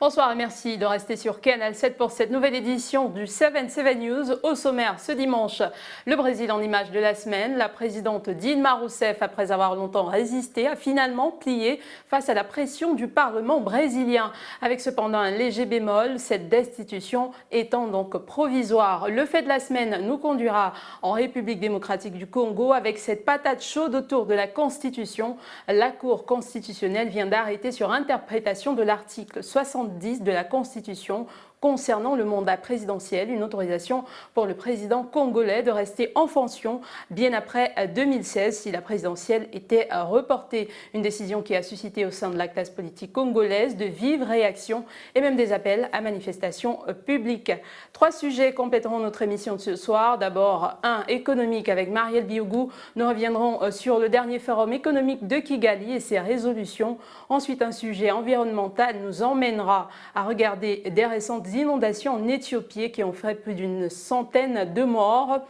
Bonsoir et merci de rester sur Canal 7 pour cette nouvelle édition du 7-7 News. Au sommaire, ce dimanche, le Brésil en image de la semaine. La présidente Dilma Rousseff, après avoir longtemps résisté, a finalement plié face à la pression du Parlement brésilien. Avec cependant un léger bémol, cette destitution étant donc provisoire. Le fait de la semaine nous conduira en République démocratique du Congo avec cette patate chaude autour de la Constitution. La Cour constitutionnelle vient d'arrêter sur interprétation de l'article 70 de la Constitution concernant le mandat présidentiel, une autorisation pour le président congolais de rester en fonction bien après 2016 si la présidentielle était reportée. Une décision qui a suscité au sein de la classe politique congolaise de vives réactions et même des appels à manifestations publiques. Trois sujets compléteront notre émission de ce soir. D'abord, un économique avec Marielle Biogou. Nous reviendrons sur le dernier forum économique de Kigali et ses résolutions. Ensuite, un sujet environnemental nous emmènera à regarder des récentes inondations en Éthiopie qui ont fait plus d'une centaine de morts.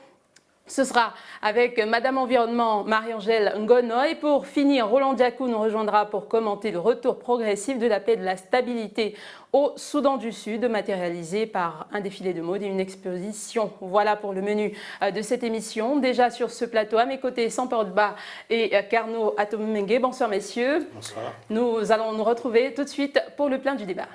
Ce sera avec Madame Environnement Marie-Angèle Ngono. Et pour finir, Roland Diakou nous rejoindra pour commenter le retour progressif de la paix et de la stabilité au Soudan du Sud, matérialisé par un défilé de mode et une exposition. Voilà pour le menu de cette émission. Déjà sur ce plateau, à mes côtés, Sampor Ba et Carnot Atomengue. Bonsoir messieurs. Bonsoir. Nous allons nous retrouver tout de suite pour le plein du débat.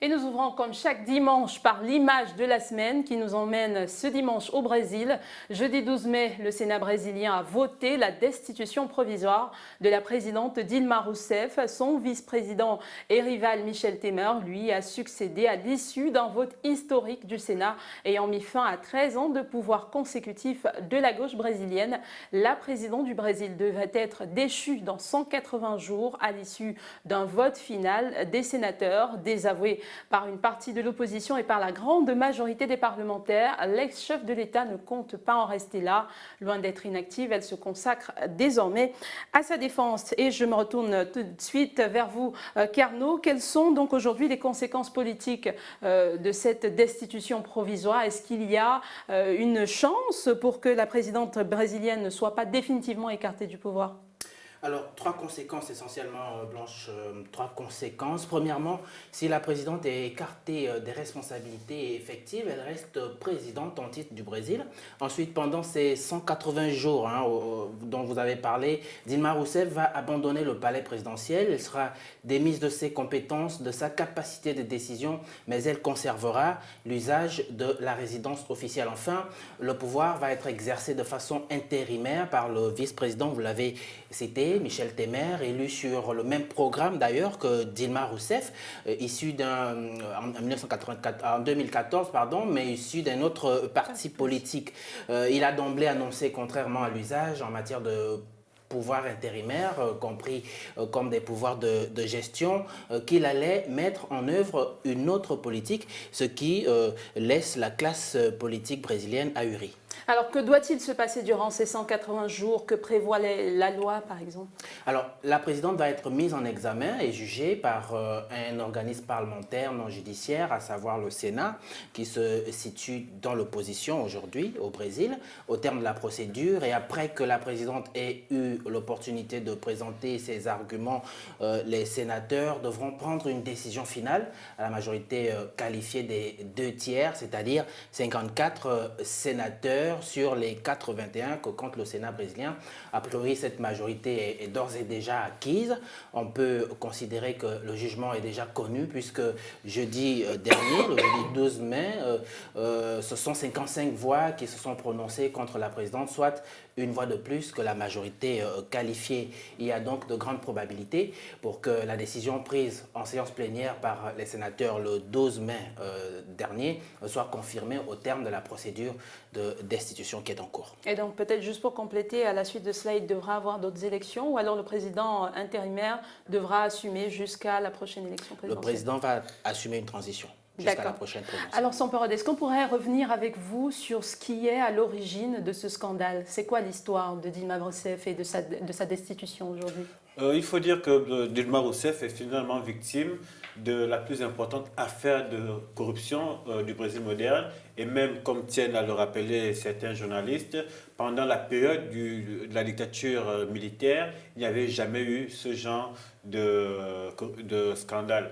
Et nous ouvrons comme chaque dimanche par l'image de la semaine qui nous emmène ce dimanche au Brésil. Jeudi 12 mai, le Sénat brésilien a voté la destitution provisoire de la présidente Dilma Rousseff. Son vice-président et rival Michel Temer, lui, a succédé à l'issue d'un vote historique du Sénat ayant mis fin à 13 ans de pouvoir consécutif de la gauche brésilienne. La présidente du Brésil devait être déchue dans 180 jours à l'issue d'un vote final des sénateurs désavoués par une partie de l'opposition et par la grande majorité des parlementaires. L'ex-chef de l'État ne compte pas en rester là. Loin d'être inactive, elle se consacre désormais à sa défense. Et je me retourne tout de suite vers vous, Carnot. Quelles sont donc aujourd'hui les conséquences politiques de cette destitution provisoire? Est-ce qu'il y a une chance pour que la présidente brésilienne ne soit pas définitivement écartée du pouvoir? Alors, trois conséquences essentiellement, Blanche, trois conséquences. Premièrement, si la présidente est écartée des responsabilités effectives, elle reste présidente en titre du Brésil. Ensuite, pendant ces 180 jours dont vous avez parlé, Dilma Rousseff va abandonner le palais présidentiel. Elle sera démise de ses compétences, de sa capacité de décision, mais elle conservera l'usage de la résidence officielle. Enfin, le pouvoir va être exercé de façon intérimaire par le vice-président, vous l'avez cité, Michel Temer, élu sur le même programme d'ailleurs que Dilma Rousseff, issu en 2014, mais issu d'un autre parti politique. Il a d'emblée annoncé, contrairement à l'usage en matière de pouvoirs intérimaires, compris comme des pouvoirs de gestion, qu'il allait mettre en œuvre une autre politique, ce qui laisse la classe politique brésilienne ahurie. Alors, que doit-il se passer durant ces 180 jours? Que prévoit la loi, par exemple? Alors, la présidente va être mise en examen et jugée par un organisme parlementaire non judiciaire, à savoir le Sénat, qui se situe dans l'opposition aujourd'hui au Brésil, au terme de la procédure. Et après que la présidente ait eu l'opportunité de présenter ses arguments, les sénateurs devront prendre une décision finale à la majorité qualifiée des 2/3, c'est-à-dire 54 sénateurs sur les 81 que compte le Sénat brésilien. A priori, cette majorité est d'ores et déjà acquise. On peut considérer que le jugement est déjà connu puisque jeudi dernier, le jeudi 12 mai, ce sont 55 voix qui se sont prononcées contre la présidente, soit une voix de plus que la majorité qualifiée. Il y a donc de grandes probabilités pour que la décision prise en séance plénière par les sénateurs le 12 mai dernier soit confirmée au terme de la procédure de destitution qui est en cours. Et donc peut-être juste pour compléter, à la suite de cela, il devra avoir d'autres élections ou alors le président intérimaire devra assumer jusqu'à la prochaine élection présidentielle? Le président va assumer une transition jusqu'à la prochaine présidentielle. Alors, Sampor, est-ce qu'on pourrait revenir avec vous sur ce qui est à l'origine de ce scandale? C'est quoi l'histoire de Dilma Rousseff et de sa destitution aujourd'hui? Il faut dire que Dilma Rousseff est finalement victime de la plus importante affaire de corruption du Brésil moderne. Et même, comme tiennent à le rappeler certains journalistes, pendant la période de la dictature militaire, il n'y avait jamais eu ce genre de scandale.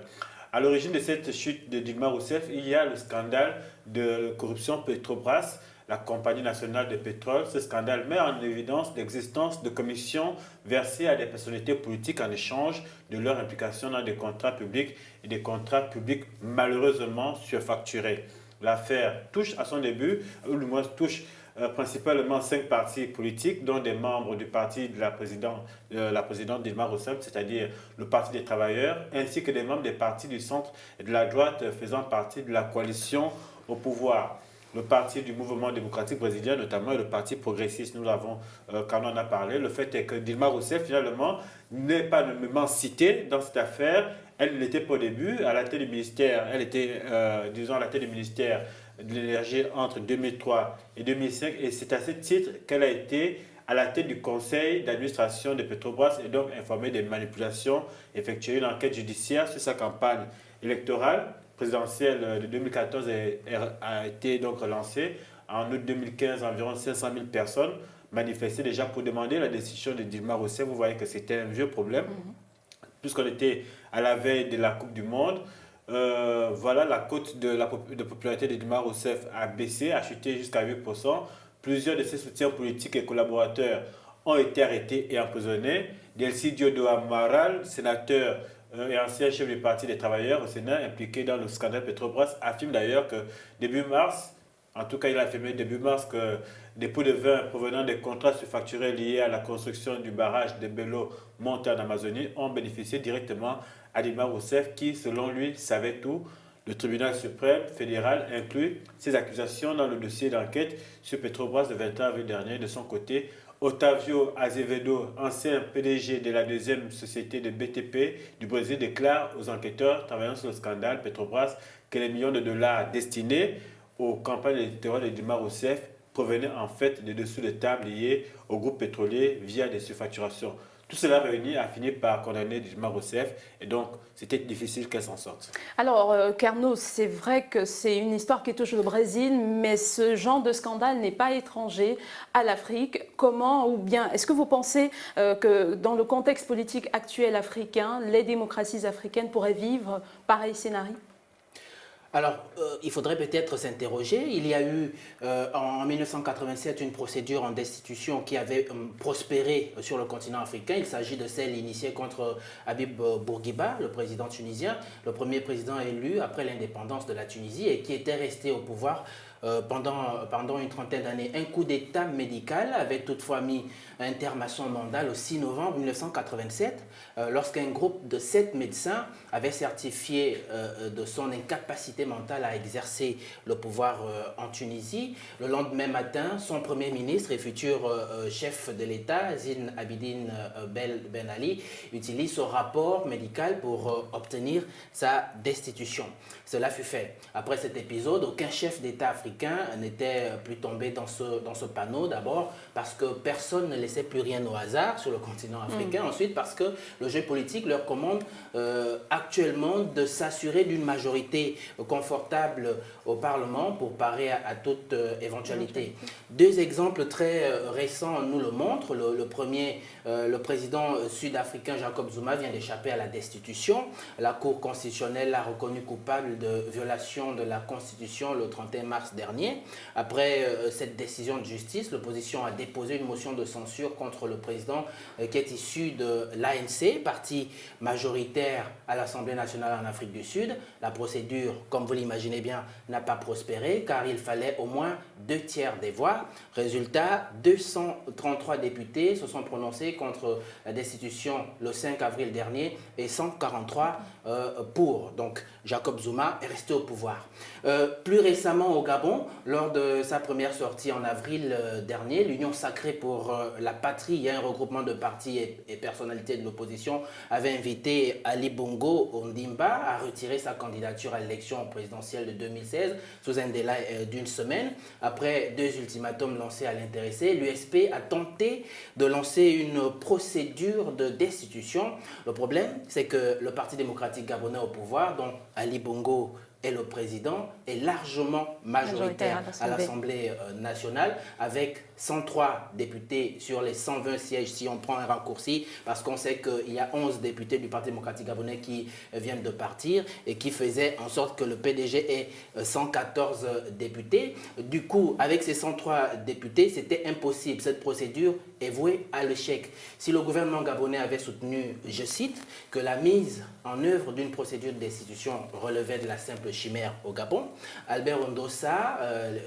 À l'origine de cette chute de Dilma Rousseff, il y a le scandale de corruption Petrobras, la compagnie nationale de pétrole. Ce scandale met en évidence l'existence de commissions versées à des personnalités politiques en échange de leur implication dans des contrats publics et des contrats publics malheureusement surfacturés. L'affaire touche à son début, ou du moins touche principalement 5 partis politiques, dont des membres du parti de la présidente Dilma Rousseff, c'est-à-dire le Parti des travailleurs, ainsi que des membres des partis du centre et de la droite faisant partie de la coalition au pouvoir. Le parti du mouvement démocratique brésilien, notamment, et le parti progressiste, nous l'avons quand on en a parlé. Le fait est que Dilma Rousseff, finalement, n'est pas nommément citée dans cette affaire. Elle ne l'était pas au début. À la tête du ministère, elle était, disons, à la tête du ministère de l'énergie entre 2003 et 2005. Et c'est à ce titre qu'elle a été à la tête du conseil d'administration de Petrobras et donc informée des manipulations effectuées. Une enquête judiciaire sur sa campagne électorale présidentielle de 2014 a été donc lancée. En août 2015, environ 500 000 personnes manifestaient déjà pour demander la décision de Dilma Rousseff. Vous voyez que c'était un vieux problème, puisqu'on était à la veille de la Coupe du Monde. Voilà, la cote de popularité de Dilma Rousseff a baissé, a chuté jusqu'à 8%. Plusieurs de ses soutiens politiques et collaborateurs ont été arrêtés et emprisonnés. Delcy do Amaral, sénateur et ancien chef du Parti des travailleurs au Sénat impliqué dans le scandale Petrobras, affirme d'ailleurs que début mars, en tout cas il a affirmé début mars que des pots de vin provenant des contrats surfacturés liés à la construction du barrage de Belo Monte en Amazonie ont bénéficié directement à Dilma Rousseff qui, selon lui, savait tout. Le tribunal suprême fédéral inclut ces accusations dans le dossier d'enquête sur Petrobras le 21 avril dernier. De son côté, Otávio Azevedo, ancien PDG de la deuxième société de BTP du Brésil, déclare aux enquêteurs travaillant sur le scandale Petrobras que les millions de dollars destinés aux campagnes électorales de Dilma Rousseff provenaient en fait des dessous de table liés au groupe pétrolier via des surfacturations. Tout cela réuni a fini par condamner Dilma Rousseff et donc c'était difficile qu'elle s'en sorte. Alors, Carnot, c'est vrai que c'est une histoire qui touche le Brésil, mais ce genre de scandale n'est pas étranger à l'Afrique. Comment, ou bien, est-ce que vous pensez que dans le contexte politique actuel africain, les démocraties africaines pourraient vivre pareil scénario ? Alors, il faudrait peut-être s'interroger. Il y a eu en 1987 une procédure en destitution qui avait prospéré sur le continent africain. Il s'agit de celle initiée contre Habib Bourguiba, le président tunisien, le premier président élu après l'indépendance de la Tunisie et qui était resté au pouvoir pendant une trentaine d'années. Un coup d'État médical avait toutefois mis un terme à son mandat le 6 novembre 1987, lorsqu'un groupe de 7 médecins avait certifié de son incapacité mentale à exercer le pouvoir en Tunisie. Le lendemain matin, son premier ministre et futur chef de l'État, Zine Abidine Ben Ali, utilise ce rapport médical pour obtenir sa destitution. Cela fut fait. Après cet épisode, aucun chef d'État africain n'était plus tombé dans ce panneau. D'abord parce que personne ne laissait plus rien au hasard sur le continent africain. Ensuite parce que le jeu politique leur commande actuellement de s'assurer d'une majorité confortable au Parlement pour parer à toute éventualité. Deux exemples très récents nous le montrent. Le premier, le président sud-africain Jacob Zuma vient d'échapper à la destitution. La Cour constitutionnelle l'a reconnu coupable de violation de la Constitution le 31 mars dernier. Après cette décision de justice, l'opposition a déposé une motion de censure contre le président qui est issu de l'ANC, parti majoritaire à l'Assemblée nationale en Afrique du Sud. La procédure, comme vous l'imaginez bien, n'a pas prospéré car il fallait au moins 2/3 des voix. Résultat, 233 députés se sont prononcés contre la destitution le 5 avril dernier et 143 pour. Donc Jacob Zuma est resté au pouvoir. Plus récemment au Gabon, Gabon. Lors de sa première sortie en avril dernier, l'Union sacrée pour la patrie, il y a un regroupement de partis et personnalités de l'opposition, avait invité Ali Bongo Ondimba à retirer sa candidature à l'élection présidentielle de 2016 sous un délai d'une semaine. Après 2 ultimatums lancés à l'intéressé, l'USP a tenté de lancer une procédure de destitution. Le problème, c'est que le Parti démocratique gabonais au pouvoir, dont Ali Bongo est le président, est largement majoritaire à l'Assemblée nationale, avec 103 députés sur les 120 sièges, si on prend un raccourci, parce qu'on sait qu'il y a 11 députés du Parti démocratique gabonais qui viennent de partir et qui faisaient en sorte que le PDG ait 114 députés. Du coup, avec ces 103 députés, c'était impossible. Cette procédure est vouée à l'échec. Si le gouvernement gabonais avait soutenu, je cite, que la mise en œuvre d'une procédure de destitution relevait de la simple chimère au Gabon, Albert Ondossa,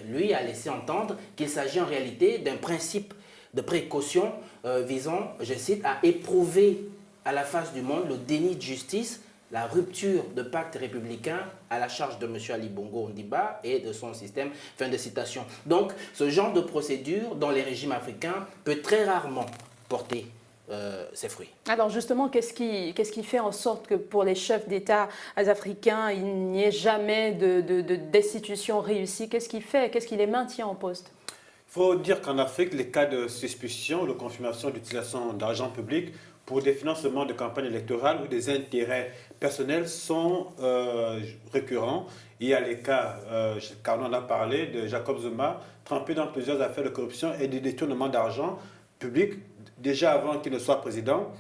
lui, a laissé entendre qu'il s'agit en réalité d'un principe de précaution visant, je cite, à éprouver à la face du monde le déni de justice, la rupture de pacte républicain à la charge de M. Ali Bongo Ondimba et de son système. Fin de citation. Donc, ce genre de procédure dans les régimes africains peut très rarement porter ses fruits. Alors justement, qu'est-ce qui fait en sorte que pour les chefs d'État africains, il n'y ait jamais de destitution réussie? Qu'est-ce qui les maintient en poste? Il faut dire qu'en Afrique, les cas de suspicion ou de confirmation d'utilisation d'argent public pour des financements de campagne électorale ou des intérêts personnels sont récurrents. Il y a les cas, car on en a parlé, de Jacob Zuma, trempé dans plusieurs affaires de corruption et de détournement d'argent public. Déjà avant qu'il ne soit président,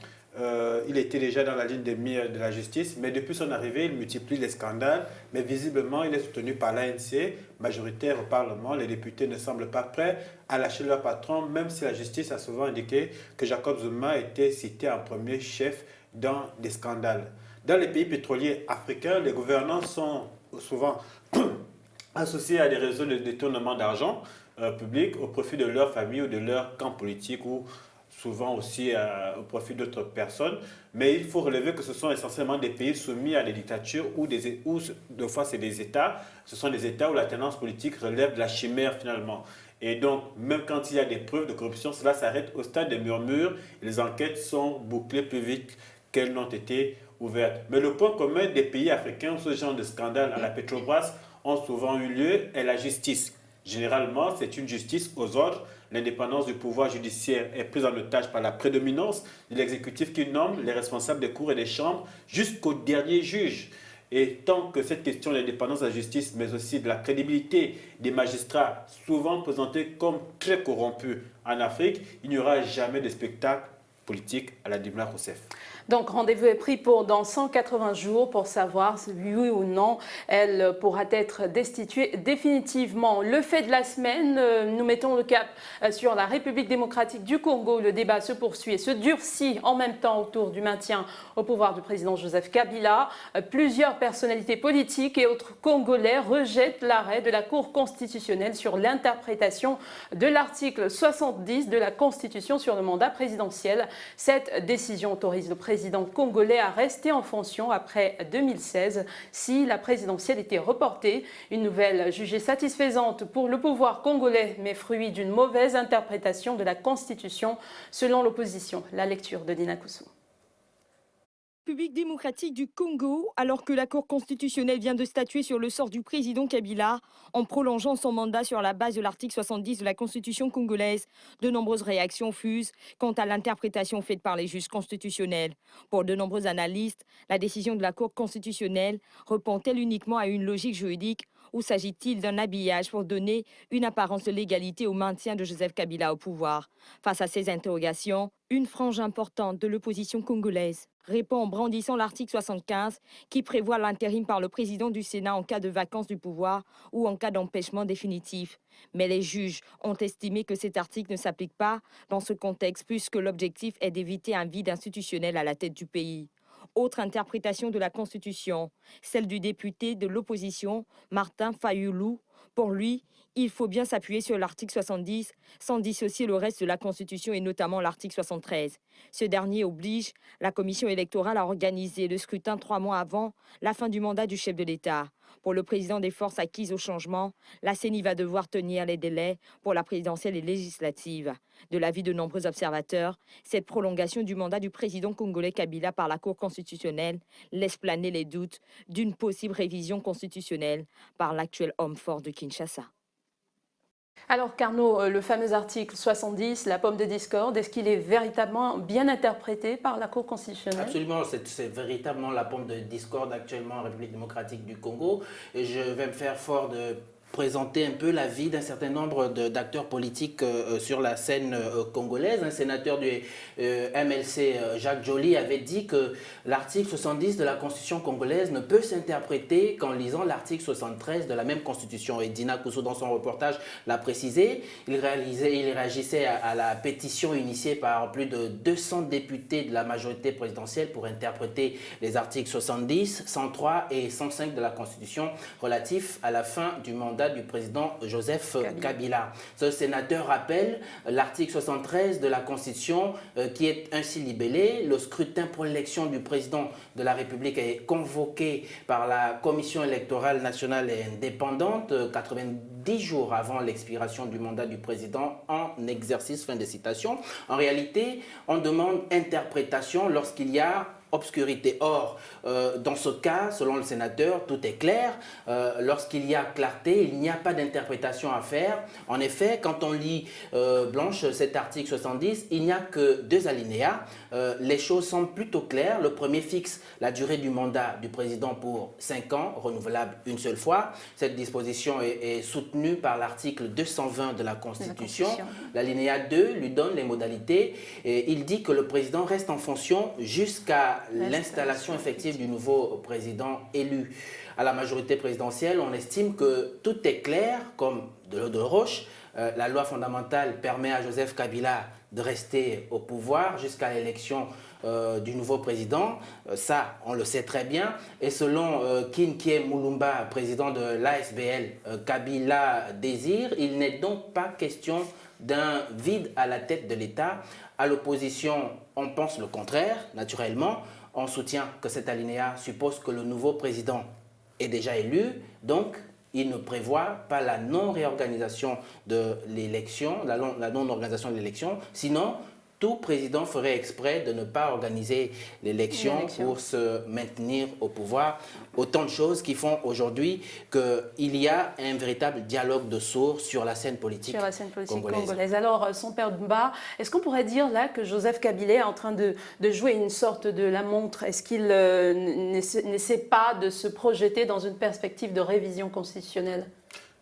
il était déjà dans la ligne des mires de la justice, mais depuis son arrivée, il multiplie les scandales, mais visiblement, il est soutenu par l'ANC, majoritaire au Parlement. Les députés ne semblent pas prêts à lâcher leur patron, même si la justice a souvent indiqué que Jacob Zuma était cité en premier chef dans des scandales. Dans les pays pétroliers africains, les gouvernants sont souvent associés à des réseaux de détournement d'argent public au profit de leur famille ou de leur camp politique ou souvent aussi au profit d'autres personnes. Mais il faut relever que ce sont essentiellement des pays soumis à des dictatures ou deux fois c'est des États. Ce sont des États où la tendance politique relève de la chimère finalement. Et donc, même quand il y a des preuves de corruption, cela s'arrête au stade des murmures. Les enquêtes sont bouclées plus vite qu'elles n'ont été ouvertes. Mais le point commun des pays africains où ce genre de scandale à la Petrobras ont souvent eu lieu est la justice. Généralement, c'est une justice aux ordres. L'indépendance du pouvoir judiciaire est prise en otage par la prédominance de l'exécutif qui nomme les responsables des cours et des chambres jusqu'au dernier juge. Et tant que cette question de l'indépendance de la justice, mais aussi de la crédibilité des magistrats, souvent présentés comme très corrompus en Afrique, il n'y aura jamais de spectacle politique à la Dilma Rousseff. Donc, rendez-vous est pris pour dans 180 jours pour savoir si oui ou non elle pourra être destituée définitivement. Le fait de la semaine, nous mettons le cap sur la République démocratique du Congo. Le débat se poursuit et se durcit en même temps autour du maintien au pouvoir du président Joseph Kabila. Plusieurs personnalités politiques et autres Congolais rejettent l'arrêt de la Cour constitutionnelle sur l'interprétation de l'article 70 de la Constitution sur le mandat présidentiel. Cette décision autorise le président congolais à rester en fonction après 2016 si la présidentielle était reportée. Une nouvelle jugée satisfaisante pour le pouvoir congolais, mais fruit d'une mauvaise interprétation de la Constitution selon l'opposition. La lecture de Dina Koussou. République démocratique du Congo, alors que la Cour constitutionnelle vient de statuer sur le sort du président Kabila en prolongeant son mandat sur la base de l'article 70 de la Constitution congolaise, de nombreuses réactions fusent quant à l'interprétation faite par les juges constitutionnels. Pour de nombreux analystes, la décision de la Cour constitutionnelle répond-elle uniquement à une logique juridique ou s'agit-il d'un habillage pour donner une apparence de légalité au maintien de Joseph Kabila au pouvoir? Face à ces interrogations, une frange importante de l'opposition congolaise répond en brandissant l'article 75 qui prévoit l'intérim par le président du Sénat en cas de vacance du pouvoir ou en cas d'empêchement définitif. Mais les juges ont estimé que cet article ne s'applique pas dans ce contexte puisque l'objectif est d'éviter un vide institutionnel à la tête du pays. Autre interprétation de la Constitution, celle du député de l'opposition, Martin Fayulu. Pour lui, il faut bien s'appuyer sur l'article 70 sans dissocier le reste de la Constitution et notamment l'article 73. Ce dernier oblige la commission électorale à organiser le scrutin 3 mois avant la fin du mandat du chef de l'État. Pour le président des forces acquises au changement, la CENI va devoir tenir les délais pour la présidentielle et législative. De l'avis de nombreux observateurs, cette prolongation du mandat du président congolais Kabila par la Cour constitutionnelle laisse planer les doutes d'une possible révision constitutionnelle par l'actuel homme fort de Kinshasa. Alors Carnot, le fameux article 70, la pomme de discorde, est-ce qu'il est véritablement bien interprété par la Cour constitutionnelle? Absolument, c'est véritablement la pomme de discorde actuellement en République démocratique du Congo. Et je vais me faire fort de présenter un peu l'avis d'un certain nombre d'acteurs politiques sur la scène congolaise. Un sénateur du MLC, Jacques Joly, avait dit que l'article 70 de la Constitution congolaise ne peut s'interpréter qu'en lisant l'article 73 de la même Constitution. Et Dina Kousso, dans son reportage, l'a précisé. Il réagissait à la pétition initiée par plus de 200 députés de la majorité présidentielle pour interpréter les articles 70, 103 et 105 de la Constitution relatifs à la fin du mandat du président Joseph Kabila. Ce sénateur rappelle l'article 73 de la Constitution qui est ainsi libellé. Le scrutin pour l'élection du président de la République est convoqué par la Commission électorale nationale et indépendante 90 jours avant l'expiration du mandat du président en exercice. Fin de citation. En réalité, on demande interprétation lorsqu'il y a obscurité. Or, dans ce cas, selon le sénateur, tout est clair. Lorsqu'il y a clarté, il n'y a pas d'interprétation à faire. En effet, quand on lit, Blanche, cet article 70, il n'y a que 2 alinéas. Les choses sont plutôt claires. Le premier fixe la durée du mandat du président pour 5 ans, renouvelable une seule fois. Cette disposition est soutenue par l'article 220 de la Constitution. L'alinéa 2 lui donne les modalités. Et il dit que le président reste en fonction jusqu'à l'installation effective du nouveau président élu. À la majorité présidentielle, on estime que tout est clair, comme de l'eau de roche. La loi fondamentale permet à Joseph Kabila de rester au pouvoir jusqu'à l'élection du nouveau président. Ça, on le sait très bien. Et selon Kinkie Moulumba, président de l'ASBL, Kabila désire, il n'est donc pas question d'un vide à la tête de l'État. À l'opposition, on pense le contraire, naturellement. On soutient que cet alinéa suppose que le nouveau président est déjà élu, donc il ne prévoit pas la non-réorganisation de l'élection, la non-organisation de l'élection. Sinon, tout président ferait exprès de ne pas organiser l'élection pour se maintenir au pouvoir. Autant de choses qui font aujourd'hui qu'il y a un véritable dialogue de sourds sur la scène politique, congolaise. Alors, son père Bemba, est-ce qu'on pourrait dire là que Joseph Kabila est en train de jouer une sorte de la montre? Est-ce qu'il n'essaie pas de se projeter dans une perspective de révision constitutionnelle?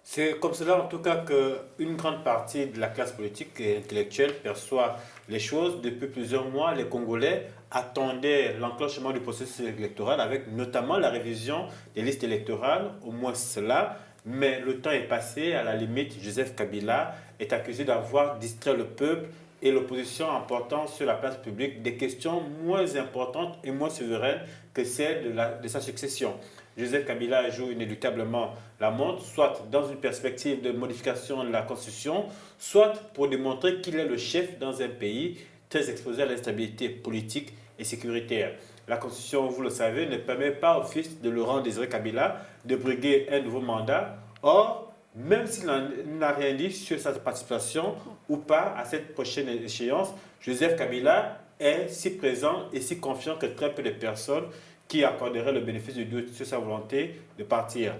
C'est comme cela, en tout cas, qu'une grande partie de la classe politique et intellectuelle perçoit les choses. Depuis plusieurs mois, les Congolais attendaient l'enclenchement du processus électoral avec notamment la révision des listes électorales, au moins cela. Mais le temps est passé. À la limite, Joseph Kabila est accusé d'avoir distrait le peuple et l'opposition en portant sur la place publique des questions moins importantes et moins souveraines que celles de sa succession. Joseph Kabila joue inéluctablement la montre, soit dans une perspective de modification de la Constitution, soit pour démontrer qu'il est le chef dans un pays très exposé à l'instabilité politique et sécuritaire. La Constitution, vous le savez, ne permet pas au fils de Laurent Désiré Kabila de briguer un nouveau mandat. Or, même s'il n'a rien dit sur sa participation ou pas à cette prochaine échéance, Joseph Kabila est si présent et si confiant que très peu de personnes qui accorderaient le bénéfice du doute sur sa volonté de partir.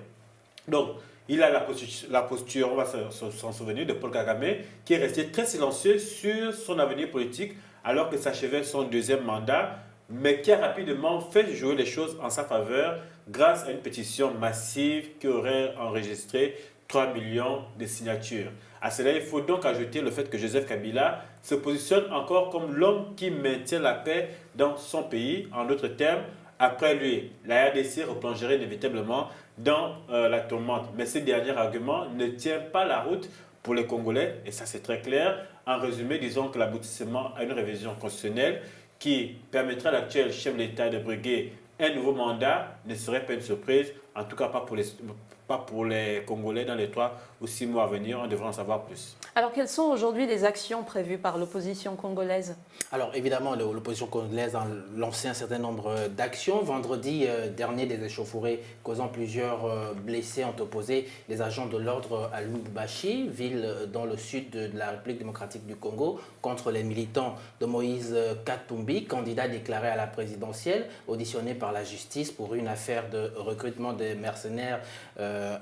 Donc, il a la posture, on va s'en souvenir, de Paul Kagame, qui est resté très silencieux sur son avenir politique alors que s'achevait son 2e mandat, mais qui a rapidement fait jouer les choses en sa faveur grâce à une pétition massive qui aurait enregistré 3 millions de signatures. À cela, il faut donc ajouter le fait que Joseph Kabila se positionne encore comme l'homme qui maintient la paix dans son pays. En d'autres termes, après lui, la RDC replongerait inévitablement dans la tourmente. Mais ce dernier argument ne tient pas la route pour les Congolais, et ça c'est très clair. En résumé, disons que l'aboutissement à une révision constitutionnelle qui permettra à l'actuel chef de l'État de briguer un nouveau mandat ne serait pas une surprise, en tout cas pas pas pour les Congolais dans les 3 ou 6 mois à venir. On devrait en savoir plus. Alors, quelles sont aujourd'hui les actions prévues par l'opposition congolaise? Alors évidemment, l'opposition congolaise a lancé un certain nombre d'actions. Vendredi dernier, des échauffourées causant plusieurs blessés ont opposé les agents de l'ordre à Lubumbashi, ville dans le sud de la République démocratique du Congo, contre les militants de Moïse Katumbi, candidat déclaré à la présidentielle, auditionné par la justice pour une affaire de recrutement des mercenaires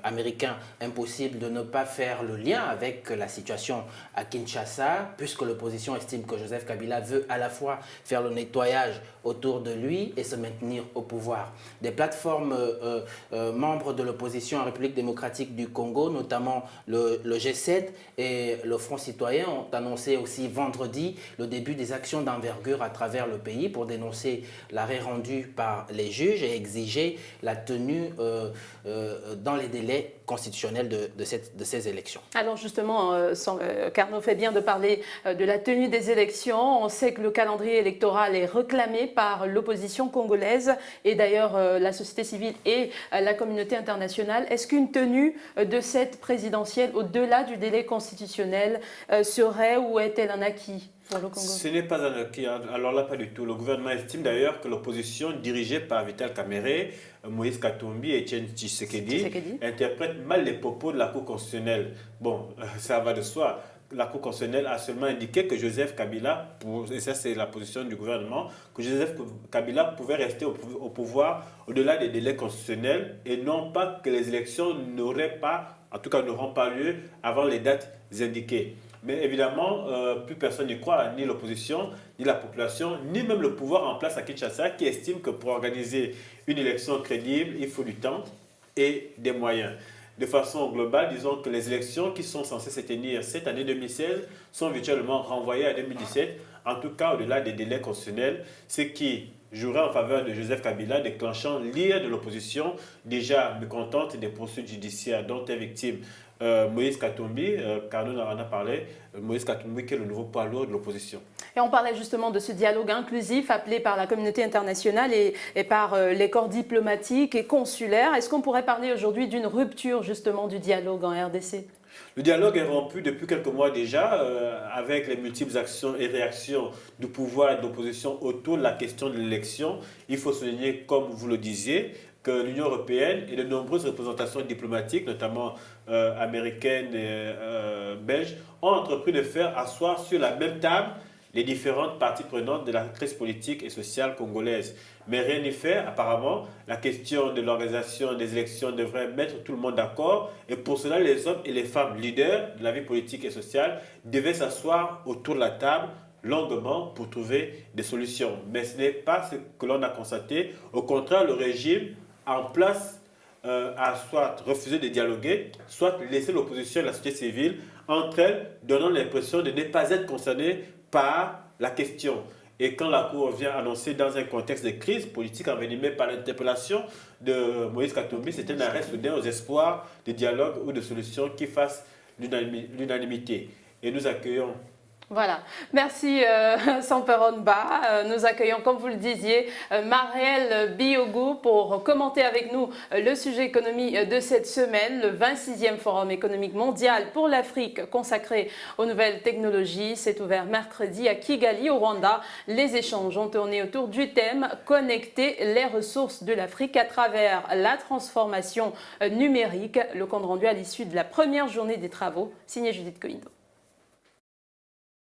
américains. Impossible de ne pas faire le lien avec la situation à Kinshasa, puisque l'opposition estime que Joseph Kabila veut à la fois faire le nettoyage autour de lui et se maintenir au pouvoir. Des plateformes membres de l'opposition en République démocratique du Congo, notamment le G7 et le Front citoyen, ont annoncé aussi vendredi le début des actions d'envergure à travers le pays pour dénoncer l'arrêt rendu par les juges et exiger la tenue dans les délais constitutionnels de ces élections. Alors justement, Carnot fait bien de parler de la tenue des élections. On sait que le calendrier électoral est réclamé par l'opposition congolaise et d'ailleurs la société civile et la communauté internationale. Est-ce qu'une tenue de cette présidentielle au-delà du délai constitutionnel serait ou est-elle un acquis pour le Congo? Ce n'est pas un acquis, alors là pas du tout. Le gouvernement estime d'ailleurs que l'opposition dirigée par Vital Kamerhe, Moïse Katumbi et Etienne Tshisekedi interprètent mal les propos de la Cour constitutionnelle. Bon, ça va de soi. La Cour constitutionnelle a seulement indiqué que Joseph Kabila, et ça c'est la position du gouvernement, que Joseph Kabila pouvait rester au pouvoir au-delà des délais constitutionnels et non pas que les élections n'auront pas lieu avant les dates indiquées. Mais évidemment, plus personne n'y croit, ni l'opposition, ni la population, ni même le pouvoir en place à Kinshasa, qui estime que pour organiser une élection crédible, il faut du temps et des moyens. De façon globale, disons que les élections qui sont censées se tenir cette année 2016 sont virtuellement renvoyées à 2017, en tout cas au-delà des délais constitutionnels, ce qui jouerait en faveur de Joseph Kabila, déclenchant l'ire de l'opposition déjà mécontente des poursuites judiciaires dont est victime Moïse Katumbi. Carnot en a parlé, Moïse Katumbi qui est le nouveau poids lourd de l'opposition. Et on parlait justement de ce dialogue inclusif appelé par la communauté internationale et par les corps diplomatiques et consulaires. Est-ce qu'on pourrait parler aujourd'hui d'une rupture justement du dialogue en RDC? Le dialogue est rompu depuis quelques mois déjà, avec les multiples actions et réactions du pouvoir et de l'opposition autour de la question de l'élection. Il faut souligner, comme vous le disiez, que l'Union européenne et de nombreuses représentations diplomatiques, notamment américaines et belges, ont entrepris de faire asseoir sur la même table les différentes parties prenantes de la crise politique et sociale congolaise. Mais rien n'y fait, apparemment. La question de l'organisation des élections devrait mettre tout le monde d'accord. Et pour cela, les hommes et les femmes leaders de la vie politique et sociale devaient s'asseoir autour de la table longuement pour trouver des solutions. Mais ce n'est pas ce que l'on a constaté. Au contraire, le régime en place a soit refusé de dialoguer, soit laissé l'opposition et la société civile entre elles, donnant l'impression de ne pas être concernées par la question. Et quand la Cour vient annoncer dans un contexte de crise politique envenimée par l'interpellation de Moïse Katumbi, c'est un arrêt soudain aux espoirs de dialogue ou de solutions qui fassent l'unanimité. Et nous accueillons. Voilà, merci Samperonba. Nous accueillons, comme vous le disiez, Marielle Biogou pour commenter avec nous le sujet économie de cette semaine, le 26e Forum économique mondial pour l'Afrique consacré aux nouvelles technologies. C'est ouvert mercredi à Kigali, au Rwanda. Les échanges ont tourné autour du thème « Connecter les ressources de l'Afrique à travers la transformation numérique ». Le compte rendu à l'issue de la première journée des travaux, signé Judith Coindo.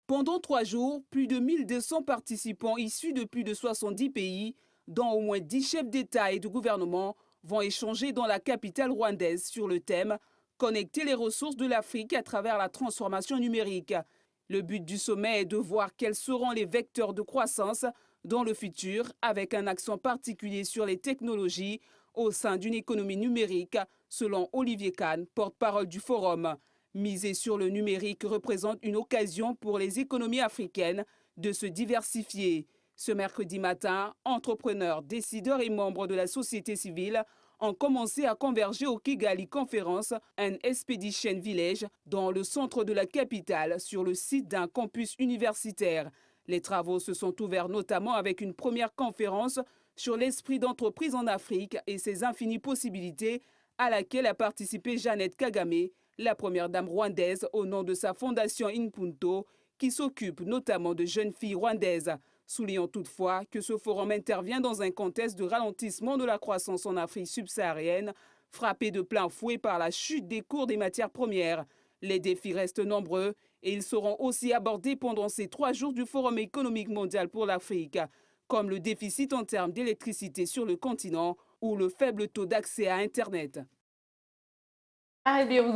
Pendant 3 jours, plus de 1200 participants issus de plus de 70 pays, dont au moins 10 chefs d'État et de gouvernement, vont échanger dans la capitale rwandaise sur le thème « Connecter les ressources de l'Afrique à travers la transformation numérique ». Le but du sommet est de voir quels seront les vecteurs de croissance dans le futur, avec un accent particulier sur les technologies au sein d'une économie numérique, selon Olivier Kahn, porte-parole du forum. Miser sur le numérique représente une occasion pour les économies africaines de se diversifier. Ce mercredi matin, entrepreneurs, décideurs et membres de la société civile ont commencé à converger au Kigali Conference, un Expedition Village, dans le centre de la capitale, sur le site d'un campus universitaire. Les travaux se sont ouverts notamment avec une première conférence sur l'esprit d'entreprise en Afrique et ses infinies possibilités à laquelle a participé Jeannette Kagame, la première dame rwandaise, au nom de sa fondation Impunto, qui s'occupe notamment de jeunes filles rwandaises. Soulignant toutefois que ce forum intervient dans un contexte de ralentissement de la croissance en Afrique subsaharienne, frappé de plein fouet par la chute des cours des matières premières. Les défis restent nombreux et ils seront aussi abordés pendant ces 3 jours du Forum économique mondial pour l'Afrique, comme le déficit en termes d'électricité sur le continent ou le faible taux d'accès à Internet.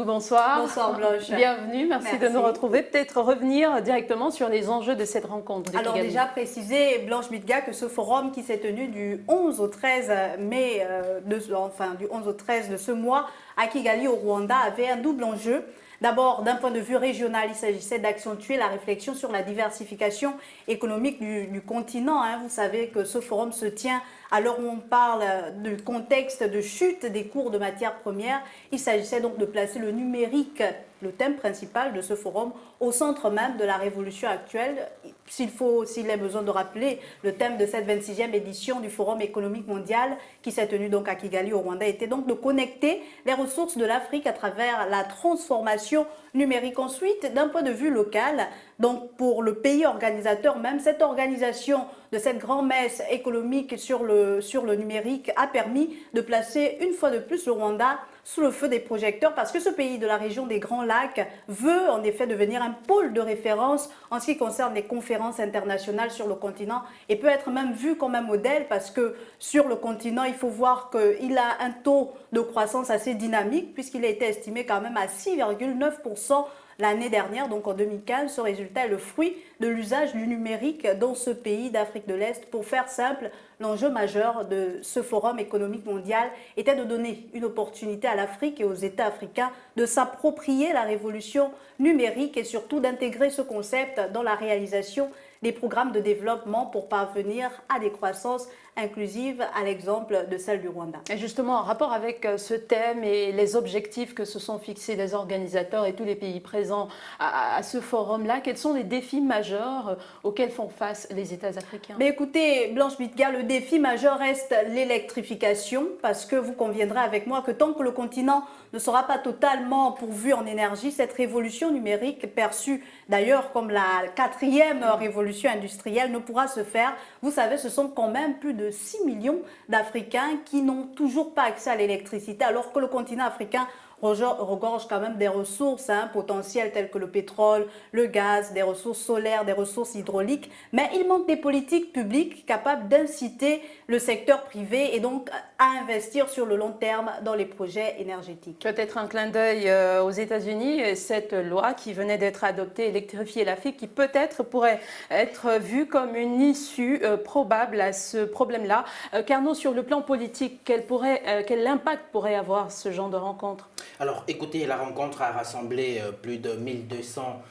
Bonsoir. Bonsoir Blanche. Bienvenue, merci de nous retrouver. Peut-être revenir directement sur les enjeux de cette rencontre. Alors déjà préciser, Blanche Bitga, que ce forum qui s'est tenu du 11 au 13 mai, du 11 au 13 de ce mois à Kigali au Rwanda avait un double enjeu. D'abord, d'un point de vue régional, il s'agissait d'accentuer la réflexion sur la diversification économique du continent. Vous savez que ce forum se tient à l'heure où on parle du contexte de chute des cours de matières premières. Il s'agissait donc de placer le numérique, le thème principal de ce forum, au centre même de la révolution actuelle. S'il est besoin de rappeler, le thème de cette 26e édition du Forum économique mondial qui s'est tenu donc à Kigali au Rwanda était donc de connecter les ressources de l'Afrique à travers la transformation numérique. Ensuite, d'un point de vue local, donc pour le pays organisateur même, cette organisation de cette grand-messe économique sur le numérique a permis de placer une fois de plus le Rwanda sous le feu des projecteurs parce que ce pays de la région des Grands Lacs veut en effet devenir un pôle de référence en ce qui concerne les conférences internationales sur le continent et peut être même vu comme un modèle parce que sur le continent, il faut voir qu'il a un taux de croissance assez dynamique puisqu'il a été estimé quand même à 6,9% l'année dernière, donc en 2015. Ce résultat est le fruit de l'usage du numérique dans ce pays d'Afrique de l'Est. Pour faire simple, l'enjeu majeur de ce forum économique mondial était de donner une opportunité à l'Afrique et aux États africains de s'approprier la révolution numérique et surtout d'intégrer ce concept dans la réalisation des programmes de développement pour parvenir à des croissances inclusives, à l'exemple de celle du Rwanda. Et justement, en rapport avec ce thème et les objectifs que se sont fixés les organisateurs et tous les pays présents à ce forum-là, quels sont les défis majeurs auxquels font face les États africains? Mais écoutez, Blanche Bitga, le défi majeur reste l'électrification, parce que vous conviendrez avec moi que tant que le continent ne sera pas totalement pourvu en énergie, cette révolution numérique, perçue d'ailleurs comme la 4e révolution industrielle, ne pourra se faire. Vous savez, ce sont quand même plus de 6 millions d'Africains qui n'ont toujours pas accès à l'électricité, alors que le continent africain regorge quand même des ressources potentielles telles que le pétrole, le gaz, des ressources solaires, des ressources hydrauliques. Mais il manque des politiques publiques capables d'inciter le secteur privé et donc à investir sur le long terme dans les projets énergétiques. Peut-être un clin d'œil aux États-Unis, cette loi qui venait d'être adoptée, électrifier l'Afrique, qui peut-être pourrait être vue comme une issue probable à ce problème-là. Carnot, sur le plan politique, quel impact pourrait avoir ce genre de rencontre? Alors, écoutez, la rencontre a rassemblé plus de 1200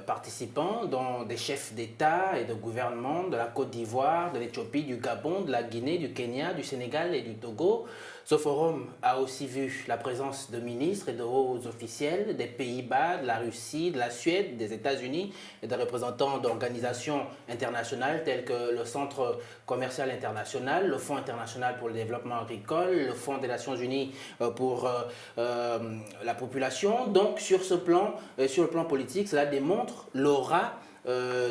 participants, dont des chefs d'État et de gouvernement de la Côte d'Ivoire, de l'Éthiopie, du Gabon, de la Guinée, du Kenya, du Sénégal et du Togo. Ce forum a aussi vu la présence de ministres et de hauts officiels des Pays-Bas, de la Russie, de la Suède, des États-Unis et des représentants d'organisations internationales telles que le Centre commercial international, le Fonds international pour le développement agricole, le Fonds des Nations unies pour la population. Donc sur ce plan, sur le plan politique, cela démontre l'aura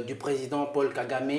du président Paul Kagame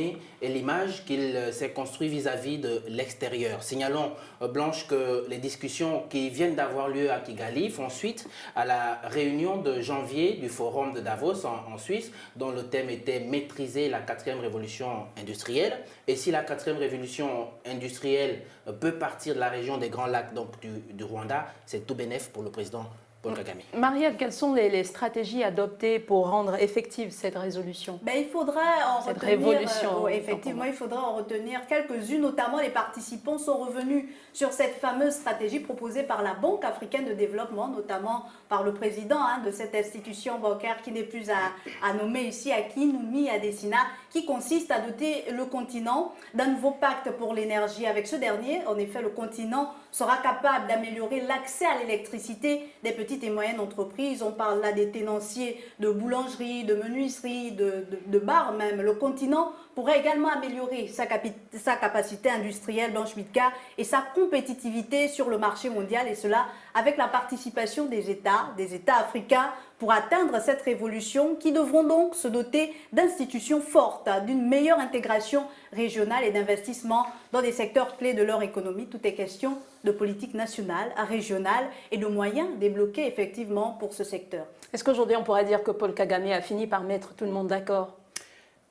et l'image qu'il s'est construit vis-à-vis de l'extérieur. Signalons, Blanche, que les discussions qui viennent d'avoir lieu à Kigali font suite à la réunion de janvier du Forum de Davos en Suisse, dont le thème était « Maîtriser la 4e révolution industrielle ». Et si la 4e révolution industrielle peut partir de la région des Grands Lacs, donc du Rwanda, c'est tout bénef pour le président Paul Kagame. Marielle, quelles sont les stratégies adoptées pour rendre effective cette résolution? Il faudra en révolution. Effectivement, il faudra en retenir quelques-unes, notamment les participants sont revenus sur cette fameuse stratégie proposée par la Banque africaine de développement, notamment par le président de cette institution bancaire qui n'est plus à nommer ici, Akinwumi Adesina, qui consiste à doter le continent d'un nouveau pacte pour l'énergie. Avec ce dernier, en effet, le continent sera capable d'améliorer l'accès à l'électricité des petites et moyennes entreprises. On parle là des tenanciers de boulangerie, de menuiserie, de bars même. Le continent pourrait également améliorer sa capacité industrielle, Blanche Bitka, et sa compétitivité sur le marché mondial, et cela avec la participation des États africains, pour atteindre cette révolution qui devront donc se doter d'institutions fortes, d'une meilleure intégration régionale et d'investissement dans des secteurs clés de leur économie. Tout est question de politique nationale, régionale et de moyens débloqués effectivement pour ce secteur. Est-ce qu'aujourd'hui on pourrait dire que Paul Kagame a fini par mettre tout le monde d'accord?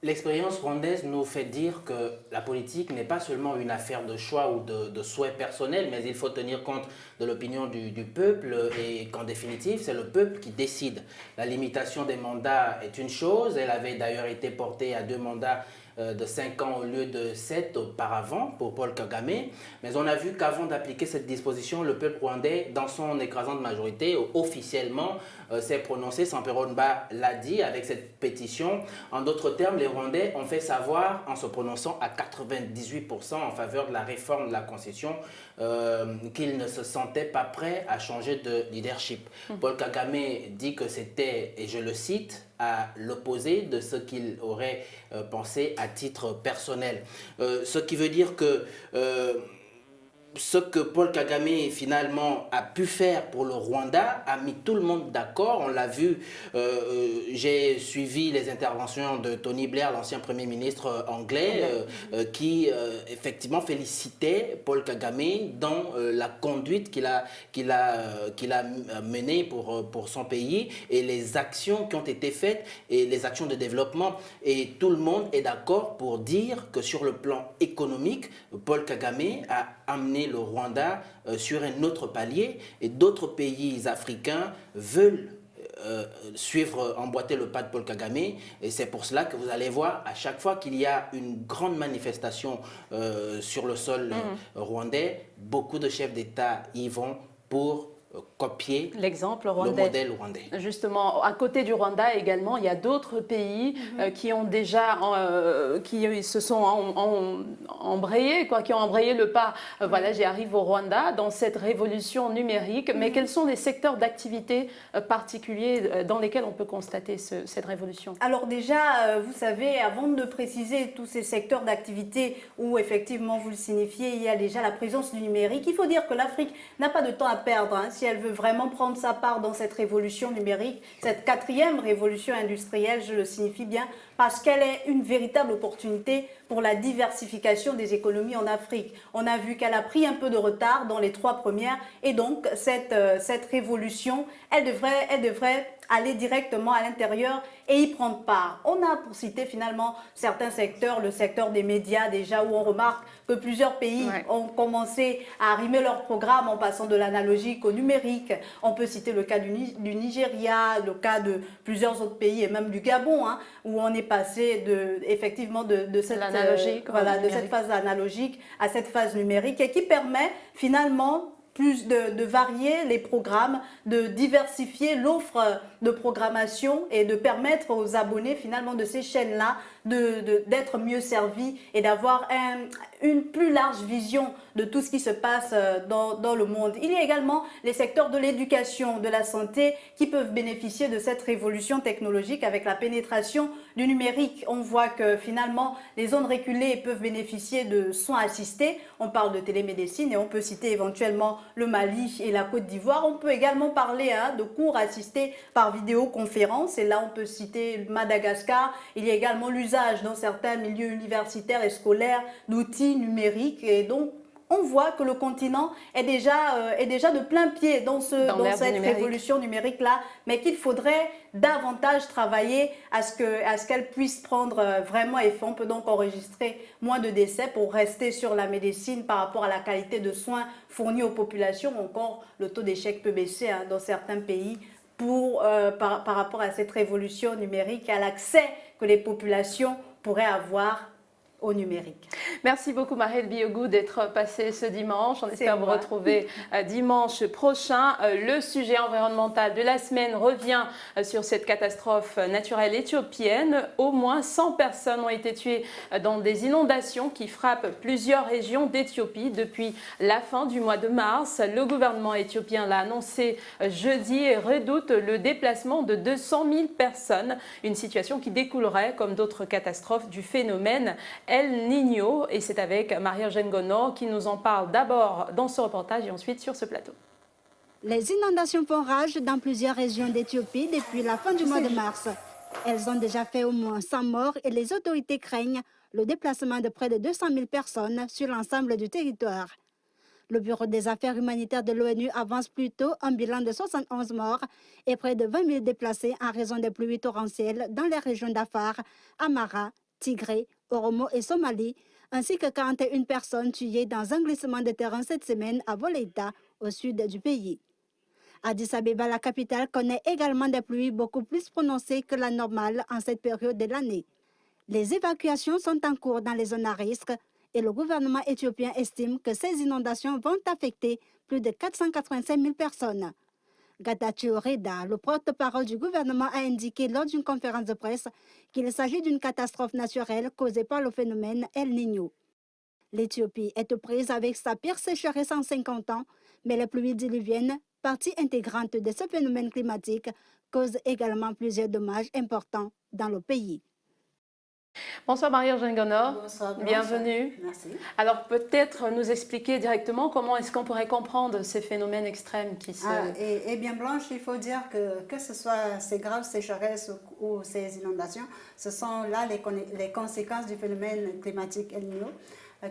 L'expérience rwandaise nous fait dire que la politique n'est pas seulement une affaire de choix ou de souhaits personnels, mais il faut tenir compte de l'opinion du peuple et qu'en définitive, c'est le peuple qui décide. La limitation des mandats est une chose, elle avait d'ailleurs été portée à 2 mandats de 5 ans au lieu de 7 auparavant pour Paul Kagame. Mais on a vu qu'avant d'appliquer cette disposition, le peuple rwandais, dans son écrasante majorité, officiellement s'est prononcé. Samperonba l'a dit avec cette pétition. En d'autres termes, les Rwandais ont fait savoir, en se prononçant à 98% en faveur de la réforme de la Constitution, qu'ils ne se sentaient pas prêts à changer de leadership. Paul Kagame dit que c'était, et je le cite, à l'opposé de ce qu'il aurait pensé à titre personnel. Ce qui veut dire que ce que Paul Kagame finalement a pu faire pour le Rwanda a mis tout le monde d'accord. On l'a vu, j'ai suivi les interventions de Tony Blair, l'ancien Premier ministre anglais, qui effectivement félicitait Paul Kagame dans la conduite qu'il a menée pour son pays et les actions qui ont été faites et les actions de développement. Et tout le monde est d'accord pour dire que sur le plan économique, Paul Kagame a amené le Rwanda sur un autre palier et d'autres pays africains veulent emboîter le pas de Paul Kagame, et c'est pour cela que vous allez voir à chaque fois qu'il y a une grande manifestation sur le sol rwandais, beaucoup de chefs d'État y vont pour copier l'exemple le rwandais. modèle rwandais. Justement, à côté du Rwanda également, il y a d'autres pays qui ont déjà, qui se sont embrayés, qui ont embrayé le pas. Voilà, j'y arrive au Rwanda, dans cette révolution numérique. Mais quels sont les secteurs d'activité particuliers dans lesquels on peut constater cette révolution? Alors déjà, vous savez, avant de préciser tous ces secteurs d'activité où effectivement vous le signifiez, il y a déjà la présence du numérique. Il faut dire que l'Afrique n'a pas de temps à perdre si elle veut vraiment prendre sa part dans cette révolution numérique, cette 4e révolution industrielle, je le signifie bien, parce qu'elle est une véritable opportunité pour la diversification des économies en Afrique. On a vu qu'elle a pris un peu de retard dans les 3 premières et donc cette révolution, elle devrait aller directement à l'intérieur et y prendre part. On a, pour citer finalement certains secteurs, le secteur des médias déjà, où on remarque que plusieurs pays ont commencé à arrimer leur programme en passant de l'analogique au numérique. On peut citer le cas du Nigeria, le cas de plusieurs autres pays et même du Gabon, où on est passé effectivement de cette phase analogique à cette phase numérique et qui permet finalement plus de varier les programmes, de diversifier l'offre de programmation et de permettre aux abonnés finalement de ces chaînes-là d'être mieux servis et d'avoir une plus large vision de tout ce qui se passe dans le monde. Il y a également les secteurs de l'éducation, de la santé qui peuvent bénéficier de cette révolution technologique avec la pénétration du numérique. On voit que finalement les zones reculées peuvent bénéficier de soins assistés. On parle de télémédecine et on peut citer éventuellement le Mali et la Côte d'Ivoire. On peut également parler de cours assistés par vidéoconférence et là on peut citer Madagascar. Il y a également l'usage dans certains milieux universitaires et scolaires d'outils numériques et donc on voit que le continent est déjà de plein pied dans cette révolution numérique-là, mais qu'il faudrait davantage travailler à ce qu'elle puisse prendre vraiment effet. On peut donc enregistrer moins de décès pour rester sur la médecine par rapport à la qualité de soins fournis aux populations. Encore, le taux d'échec peut baisser dans certains pays par rapport à cette révolution numérique et à l'accès que les populations pourraient avoir au numérique. Merci beaucoup Marielle Biogou d'être passée ce dimanche. On espère vous retrouver dimanche prochain. Le sujet environnemental de la semaine revient sur cette catastrophe naturelle éthiopienne. Au moins 100 personnes ont été tuées dans des inondations qui frappent plusieurs régions d'Éthiopie depuis la fin du mois de mars. Le gouvernement éthiopien l'a annoncé jeudi et redoute le déplacement de 200 000 personnes. Une situation qui découlerait, comme d'autres catastrophes, du phénomène El Niño, et c'est avec Maria Gengono qui nous en parle d'abord dans ce reportage et ensuite sur ce plateau. Les inondations font rage dans plusieurs régions d'Éthiopie depuis la fin du mois de mars. Elles ont déjà fait au moins 100 morts et les autorités craignent le déplacement de près de 200 000 personnes sur l'ensemble du territoire. Le Bureau des affaires humanitaires de l'ONU avance plutôt un bilan de 71 morts et près de 20 000 déplacés en raison des pluies torrentielles dans les régions d'Afar, Amara, Tigré, Oromo et Somalie, ainsi que 41 personnes tuées dans un glissement de terrain cette semaine à Volta, au sud du pays. Addis Abeba, la capitale, connaît également des pluies beaucoup plus prononcées que la normale en cette période de l'année. Les évacuations sont en cours dans les zones à risque et le gouvernement éthiopien estime que ces inondations vont affecter plus de 485 000 personnes. Getachew Reda, le porte-parole du gouvernement, a indiqué lors d'une conférence de presse qu'il s'agit d'une catastrophe naturelle causée par le phénomène El Niño. L'Éthiopie est aux prises avec sa pire sécheresse en 50 ans, mais les pluies diluviennes, partie intégrante de ce phénomène climatique, causent également plusieurs dommages importants dans le pays. Bonsoir Marie-Eugène Gonor. Bonsoir, Blanche. Bienvenue. Merci. Alors peut-être nous expliquer directement comment est-ce qu'on pourrait comprendre ces phénomènes extrêmes qui se... Et bien Blanche, il faut dire que ce soit ces graves sécheresses ou ces inondations, ce sont là les conséquences du phénomène climatique El Niño,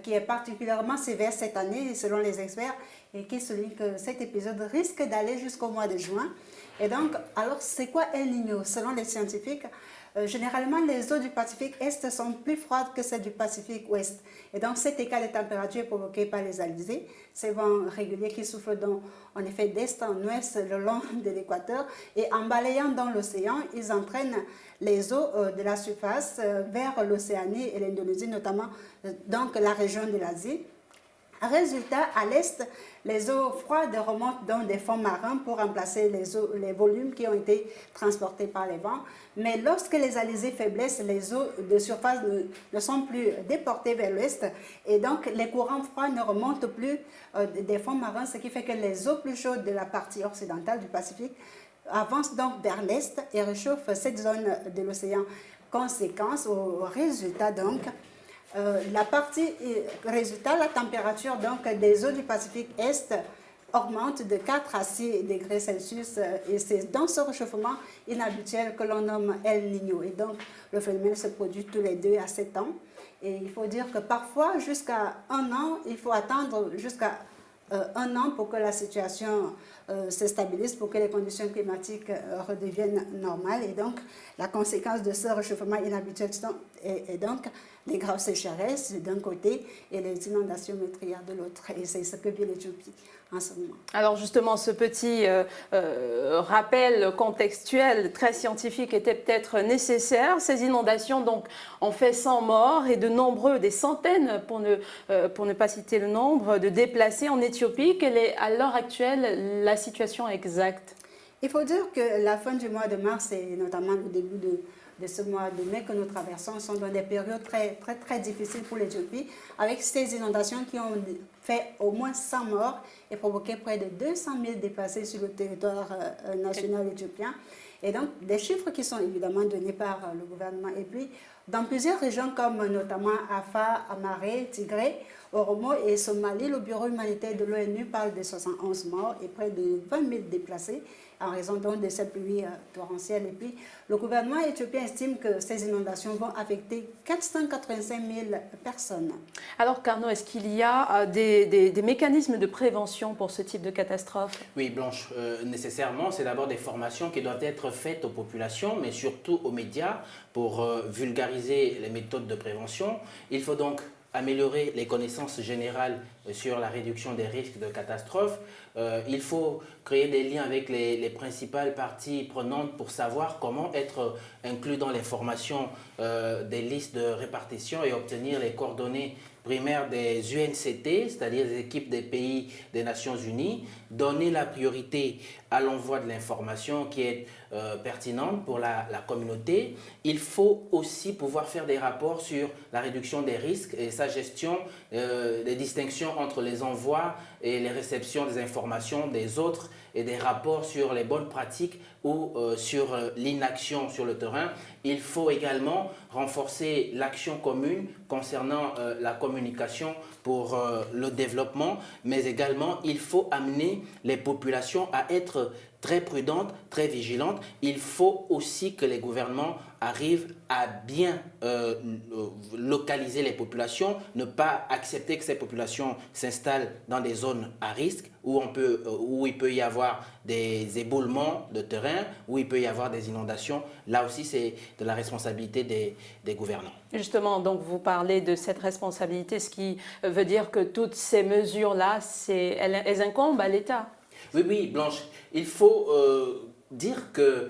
qui est particulièrement sévère cette année selon les experts et qui souligne que cet épisode risque d'aller jusqu'au mois de juin. Et donc, alors c'est quoi El Niño? Selon les scientifiques, généralement, les eaux du Pacifique Est sont plus froides que celles du Pacifique Ouest. Et donc, cet écart de température est provoqué par les alizés, ces vents réguliers qui soufflent donc, en effet d'est en ouest le long de l'équateur. Et en balayant dans l'océan, ils entraînent les eaux de la surface vers l'Océanie et l'Indonésie, notamment donc la région de l'Asie. Résultat, à l'est, les eaux froides remontent dans des fonds marins pour remplacer les volumes qui ont été transportés par les vents. Mais lorsque les alizés faiblissent, les eaux de surface ne sont plus déportées vers l'ouest et donc les courants froids ne remontent plus des fonds marins, ce qui fait que les eaux plus chaudes de la partie occidentale du Pacifique avancent donc vers l'est et réchauffent cette zone de l'océan. Conséquence, au résultat donc, la température donc, des eaux du Pacifique Est augmente de 4 à 6 degrés Celsius et c'est dans ce réchauffement inhabituel que l'on nomme El Niño. Et donc, le phénomène se produit tous les 2 à 7 ans. Et il faut dire que parfois, jusqu'à 1 an, il faut attendre jusqu'à 1 an pour que la situation se stabilise, pour que les conditions climatiques redeviennent normales. Et donc, la conséquence de ce réchauffement inhabituel est donc les graves sécheresses d'un côté et les inondations meurtrières de l'autre. Et c'est ce que vit l'Éthiopie en ce moment. Alors justement, ce petit rappel contextuel très scientifique était peut-être nécessaire. Ces inondations donc, ont fait 100 morts et de nombreux, des centaines, pour ne pas citer le nombre, de déplacés en Éthiopie. Quelle est à l'heure actuelle la situation exacte? Il faut dire que la fin du mois de mars et notamment le début de ce mois de mai que nous traversons sont dans des périodes très difficiles pour l'Éthiopie, avec ces inondations qui ont fait au moins 100 morts et provoqué près de 200 000 déplacés sur le territoire national éthiopien. Et donc, des chiffres qui sont évidemment donnés par le gouvernement. Et puis, dans plusieurs régions comme notamment Afar, Amare, Tigré, Oromo et Somalie, le bureau humanitaire de l'ONU parle de 71 morts et près de 20 000 déplacés en raison donc de cette pluie torrentielle. Et puis, le gouvernement éthiopien estime que ces inondations vont affecter 485 000 personnes. Alors, Carnot, est-ce qu'il y a des mécanismes de prévention pour ce type de catastrophe? Oui, Blanche, nécessairement, c'est d'abord des formations qui doivent être faites aux populations, mais surtout aux médias pour vulgariser les méthodes de prévention. Il faut donc améliorer les connaissances générales sur la réduction des risques de catastrophes. Il faut créer des liens avec les principales parties prenantes pour savoir comment être inclus dans les formations des listes de répartition et obtenir les coordonnées primaires des UNCT, c'est-à-dire des équipes des pays des Nations Unies, donner la priorité à l'envoi de l'information qui est pertinente pour la communauté. Il faut aussi pouvoir faire des rapports sur la réduction des risques et sa gestion, les distinctions entre les envois et les réceptions des informations des autres et des rapports sur les bonnes pratiques ou sur l'inaction sur le terrain. Il faut également renforcer l'action commune concernant la communication pour le développement, mais également il faut amener les populations à être très prudentes, très vigilantes. Il faut aussi que les gouvernements arrivent à bien localiser les populations, ne pas accepter que ces populations s'installent dans des zones à risque où il peut y avoir des éboulements de terrain, où il peut y avoir des inondations. Là aussi, c'est de la responsabilité des gouvernants. Justement, donc vous parlez de cette responsabilité, ce qui veut dire que toutes ces mesures-là, elles incombent à l'État. Oui, oui, Blanche, il faut dire que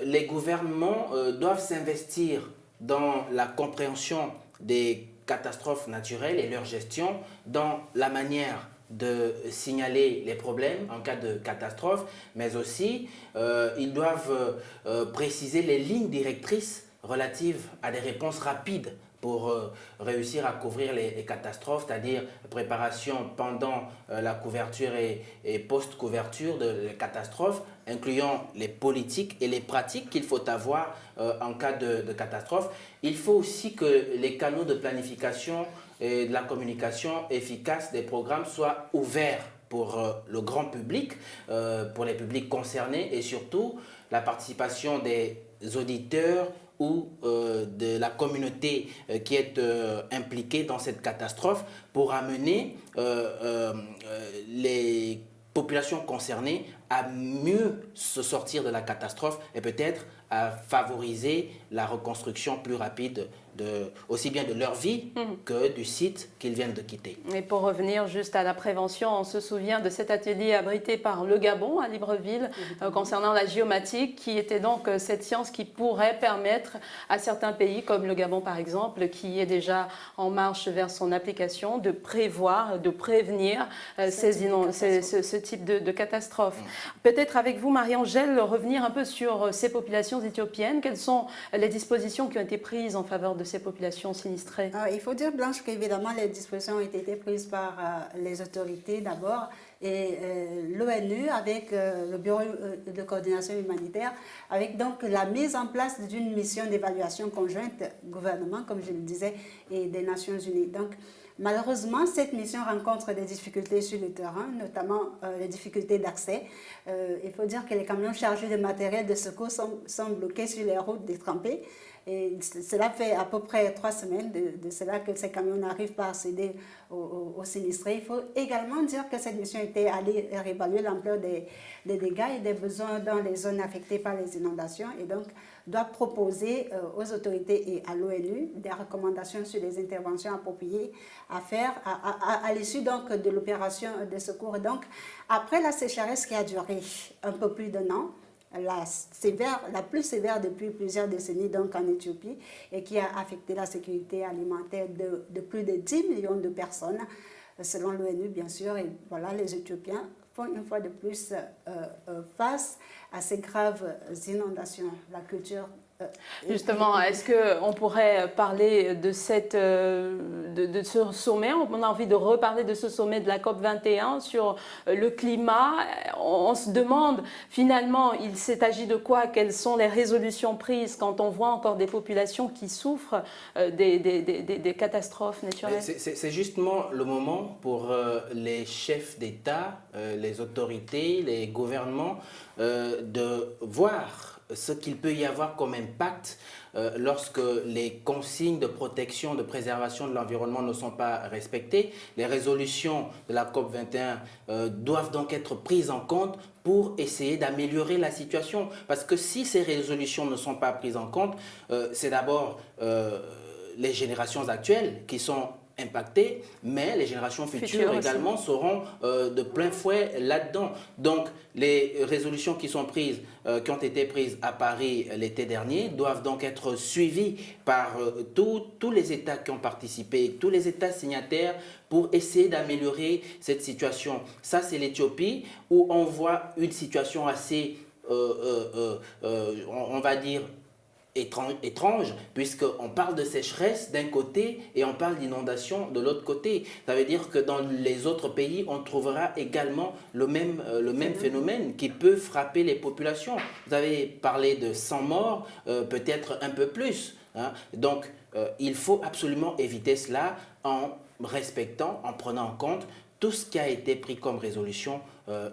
les gouvernements doivent s'investir dans la compréhension des catastrophes naturelles et leur gestion, dans la manière de signaler les problèmes en cas de catastrophe, mais aussi ils doivent préciser les lignes directrices relatives à des réponses rapides pour réussir à couvrir les catastrophes, c'est-à-dire préparation pendant la couverture et post-couverture de catastrophes, incluant les politiques et les pratiques qu'il faut avoir en cas de catastrophe. Il faut aussi que les canaux de planification et de la communication efficace des programmes soient ouverts pour le grand public, pour les publics concernés et surtout la participation des auditeurs ou de la communauté qui est impliquée dans cette catastrophe pour amener les populations concernées à mieux se sortir de la catastrophe et peut-être à favoriser la reconstruction plus rapide aussi bien de leur vie que du site qu'ils viennent de quitter. Et pour revenir juste à la prévention, on se souvient de cet atelier abrité par le Gabon à Libreville concernant la géomatique, qui était donc cette science qui pourrait permettre à certains pays, comme le Gabon par exemple, qui est déjà en marche vers son application, de prévoir, de prévenir ce type de catastrophe. Peut-être avec vous, Marie-Angèle, revenir un peu sur ces populations éthiopiennes. Quelles sont les dispositions qui ont été prises en faveur de ces populations sinistrées? Il faut dire, Blanche, qu'évidemment, les dispositions ont été prises par les autorités d'abord et l'ONU avec le Bureau de coordination humanitaire, avec donc la mise en place d'une mission d'évaluation conjointe gouvernement, comme je le disais, et des Nations Unies. Donc, malheureusement, cette mission rencontre des difficultés sur le terrain, notamment les difficultés d'accès. Il faut dire que les camions chargés de matériel de secours sont bloqués sur les routes détrempées. Et cela fait à peu près 3 semaines de cela que ces camions n'arrivent pas à céder aux sinistrés. Il faut également dire que cette mission était allée réévaluer l'ampleur des dégâts et des besoins dans les zones affectées par les inondations et donc doit proposer aux autorités et à l'ONU des recommandations sur les interventions appropriées à faire à l'issue donc de l'opération de secours. Donc après la sécheresse qui a duré un peu plus d'1 an, la plus sévère depuis plusieurs décennies donc en Éthiopie et qui a affecté la sécurité alimentaire de plus de 10 millions de personnes, selon l'ONU bien sûr. Et voilà, les Éthiopiens font une fois de plus face à ces graves inondations. La culture Justement, est-ce qu'on pourrait parler de ce sommet? On a envie de reparler de ce sommet de la COP21 sur le climat. On se demande finalement, il s'est agi de quoi? Quelles sont les résolutions prises quand on voit encore des populations qui souffrent des catastrophes naturelles? C'est justement le moment pour les chefs d'État, les autorités, les gouvernements de voir ce qu'il peut y avoir comme impact lorsque les consignes de protection, de préservation de l'environnement ne sont pas respectées. Les résolutions de la COP21 doivent donc être prises en compte pour essayer d'améliorer la situation. Parce que si ces résolutions ne sont pas prises en compte, c'est d'abord les générations actuelles qui sont impactées, mais les générations futures également seront de plein fouet là-dedans. Donc, les résolutions qui sont prises, qui ont été prises à Paris l'été dernier, doivent donc être suivies par tous les États qui ont participé, tous les États signataires, pour essayer d'améliorer cette situation. Ça, c'est l'Éthiopie, où on voit une situation assez, on va dire, étrange, puisqu'on parle de sécheresse d'un côté et on parle d'inondation de l'autre côté. Ça veut dire que dans les autres pays, on trouvera également le même phénomène qui peut frapper les populations. Vous avez parlé de 100 morts, peut-être un peu plus. Hein. Donc, il faut absolument éviter cela en respectant, en prenant en compte tout ce qui a été pris comme résolution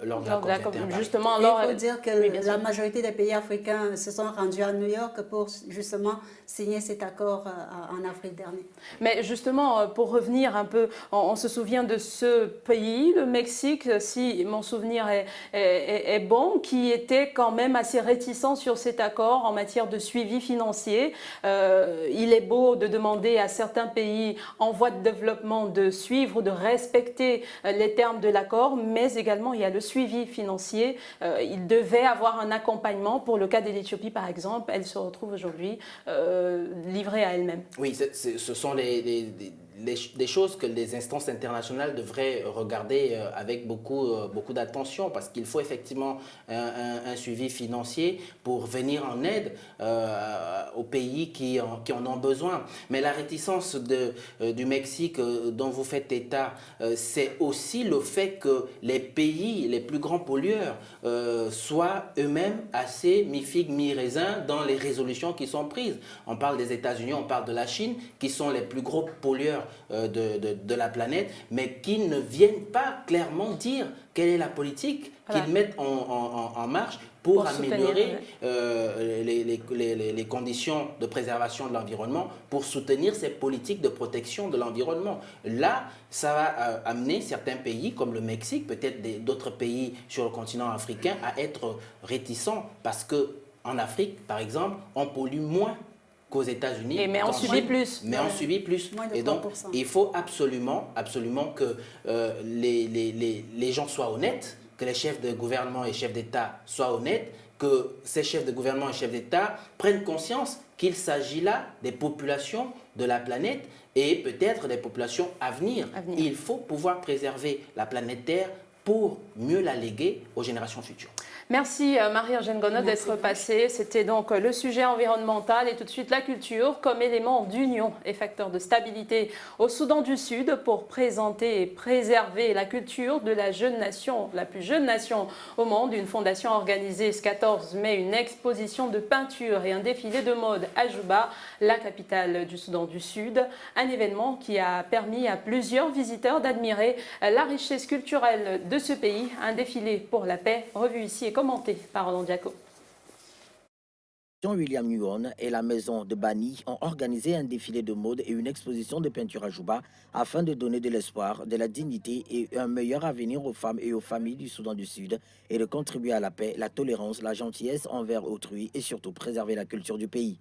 lors de la COP 21. Justement, alors, il faut dire que oui, la majorité des pays africains se sont rendus à New York pour justement signer cet accord en avril dernier. Mais justement, pour revenir un peu, on se souvient de ce pays, le Mexique, si mon souvenir est bon, qui était quand même assez réticent sur cet accord en matière de suivi financier. Il est beau de demander à certains pays en voie de développement de suivre, de respecter les termes de l'accord, mais également il y a le suivi financier. Il devait avoir un accompagnement. Pour le cas de l'Éthiopie, par exemple, elle se retrouve aujourd'hui livrée à elle-même. Oui, ce sont des choses que les instances internationales devraient regarder avec beaucoup d'attention, parce qu'il faut effectivement un suivi financier pour venir en aide aux pays qui en ont besoin. Mais la réticence du Mexique dont vous faites état, c'est aussi le fait que les pays, les plus grands pollueurs, soient eux-mêmes assez mi-figue, mi-raisin dans les résolutions qui sont prises. On parle des États-Unis, on parle de la Chine, qui sont les plus gros pollueurs de la planète, mais qui ne viennent pas clairement dire quelle est la politique qu'ils mettent en marche pour améliorer les conditions de préservation de l'environnement, pour soutenir ces politiques de protection de l'environnement. Là, ça va amener certains pays, comme le Mexique, peut-être d'autres pays sur le continent africain, à être réticents, parce qu'en Afrique, par exemple, on pollue moins qu'aux États-Unis. Mais on subit plus. Mais on subit plus. Et donc, il faut absolument que les gens soient honnêtes, que les chefs de gouvernement et chefs d'État soient honnêtes, que ces chefs de gouvernement et chefs d'État prennent conscience qu'il s'agit là des populations de la planète et peut-être des populations à venir. Il faut pouvoir préserver la planète Terre pour mieux la léguer aux générations futures. Merci Marie-Eugène Gonod d'être passée. C'était donc le sujet environnemental et tout de suite la culture comme élément d'union et facteur de stabilité au Soudan du Sud pour présenter et préserver la culture de la jeune nation, la plus jeune nation au monde. Une fondation a organisé ce 14 mai une exposition de peinture et un défilé de mode à Juba, la capitale du Soudan du Sud. Un événement qui a permis à plusieurs visiteurs d'admirer la richesse culturelle de ce pays. Un défilé pour la paix, revu ici et commenté par Roland Diaco. William Nguyen et la maison de Bani ont organisé un défilé de mode et une exposition de peinture à Juba afin de donner de l'espoir, de la dignité et un meilleur avenir aux femmes et aux familles du Soudan du Sud et de contribuer à la paix, la tolérance, la gentillesse envers autrui et surtout préserver la culture du pays.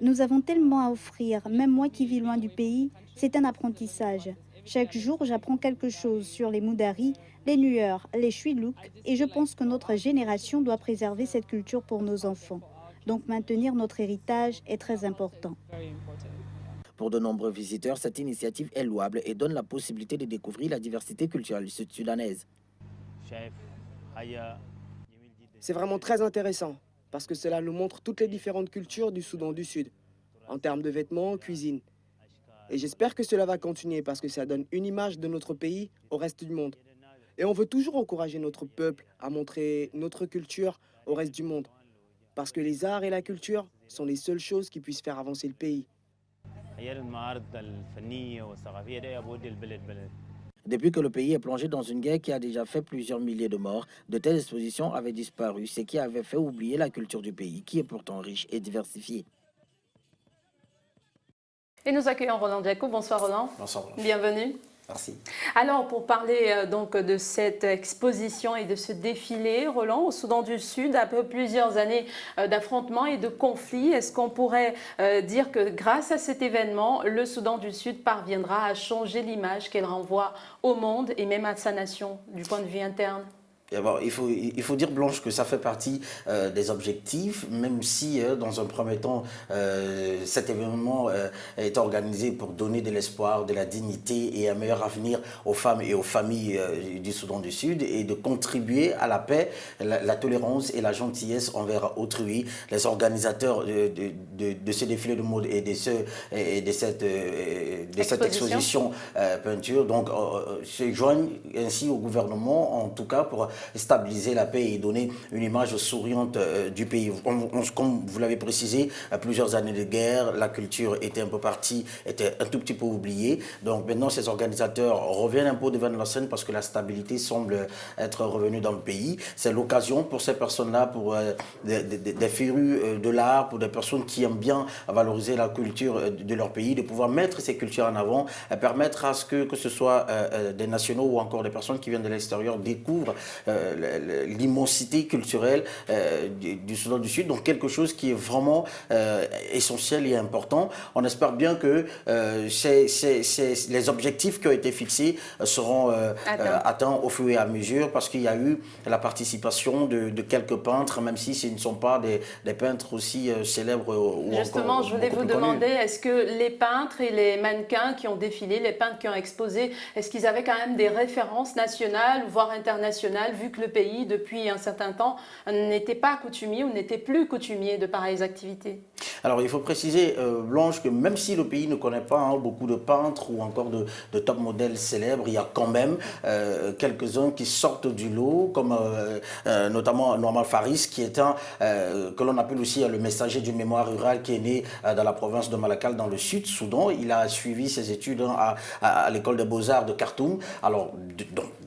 Nous avons tellement à offrir, même moi qui vis loin du pays, c'est un apprentissage. Chaque jour, j'apprends quelque chose sur les Moudari, les Nuer, les Chuilouk, et je pense que notre génération doit préserver cette culture pour nos enfants. Donc maintenir notre héritage est très important. Pour de nombreux visiteurs, cette initiative est louable et donne la possibilité de découvrir la diversité culturelle sud-soudanaise. C'est vraiment très intéressant parce que cela nous montre toutes les différentes cultures du Soudan du Sud, en termes de vêtements, cuisine. Et j'espère que cela va continuer parce que ça donne une image de notre pays au reste du monde. Et on veut toujours encourager notre peuple à montrer notre culture au reste du monde. Parce que les arts et la culture sont les seules choses qui puissent faire avancer le pays. Depuis que le pays est plongé dans une guerre qui a déjà fait plusieurs milliers de morts, de telles expositions avaient disparu, ce qui avait fait oublier la culture du pays, qui est pourtant riche et diversifiée. Et nous accueillons Roland Diaco. Bonsoir Roland. Bonsoir. Bienvenue. Merci. Alors, pour parler donc de cette exposition et de ce défilé, Roland, au Soudan du Sud, après plusieurs années d'affrontements et de conflits, est-ce qu'on pourrait dire que grâce à cet événement, le Soudan du Sud parviendra à changer l'image qu'elle renvoie au monde et même à sa nation, du point de vue interne ? Bon, il faut dire, Blanche, que ça fait partie des objectifs, même si dans un premier temps, cet événement est organisé pour donner de l'espoir, de la dignité et un meilleur avenir aux femmes et aux familles du Soudan du Sud et de contribuer à la paix, la tolérance et la gentillesse envers autrui. Les organisateurs de ce défilé de mode et de cette exposition peinture donc, se joignent ainsi au gouvernement, en tout cas pour stabiliser la paix et donner une image souriante du pays. Comme vous l'avez précisé, plusieurs années de guerre, la culture était un peu partie, était un tout petit peu oubliée. Donc maintenant, ces organisateurs reviennent un peu devant la scène parce que la stabilité semble être revenue dans le pays. C'est l'occasion pour ces personnes-là, pour des férus de l'art, pour des personnes qui aiment bien valoriser la culture de leur pays, de pouvoir mettre ces cultures en avant, permettre à ce que ce soit des nationaux ou encore des personnes qui viennent de l'extérieur découvrent l'immensité culturelle du Soudan du Sud, donc quelque chose qui est vraiment essentiel et important. On espère bien que les objectifs qui ont été fixés seront atteints au fur et à mesure, parce qu'il y a eu la participation de quelques peintres, même si ce ne sont pas des peintres aussi célèbres ou Justement, encore je voulais vous demander, est-ce que les peintres et les mannequins qui ont défilé, les peintres qui ont exposé, est-ce qu'ils avaient quand même des références nationales, voire internationales, vu que le pays, depuis un certain temps, n'était pas coutumier ou n'était plus coutumier de pareilles activités? Alors, il faut préciser, Blanche, que même si le pays ne connaît pas beaucoup de peintres ou encore de top modèles célèbres, il y a quand même quelques-uns qui sortent du lot, comme notamment Norman Faris, qui est que l'on appelle aussi le messager d'une mémoire rurale, qui est né dans la province de Malakal, dans le sud Soudan. Il a suivi ses études à l'école des beaux-arts de Khartoum. Alors,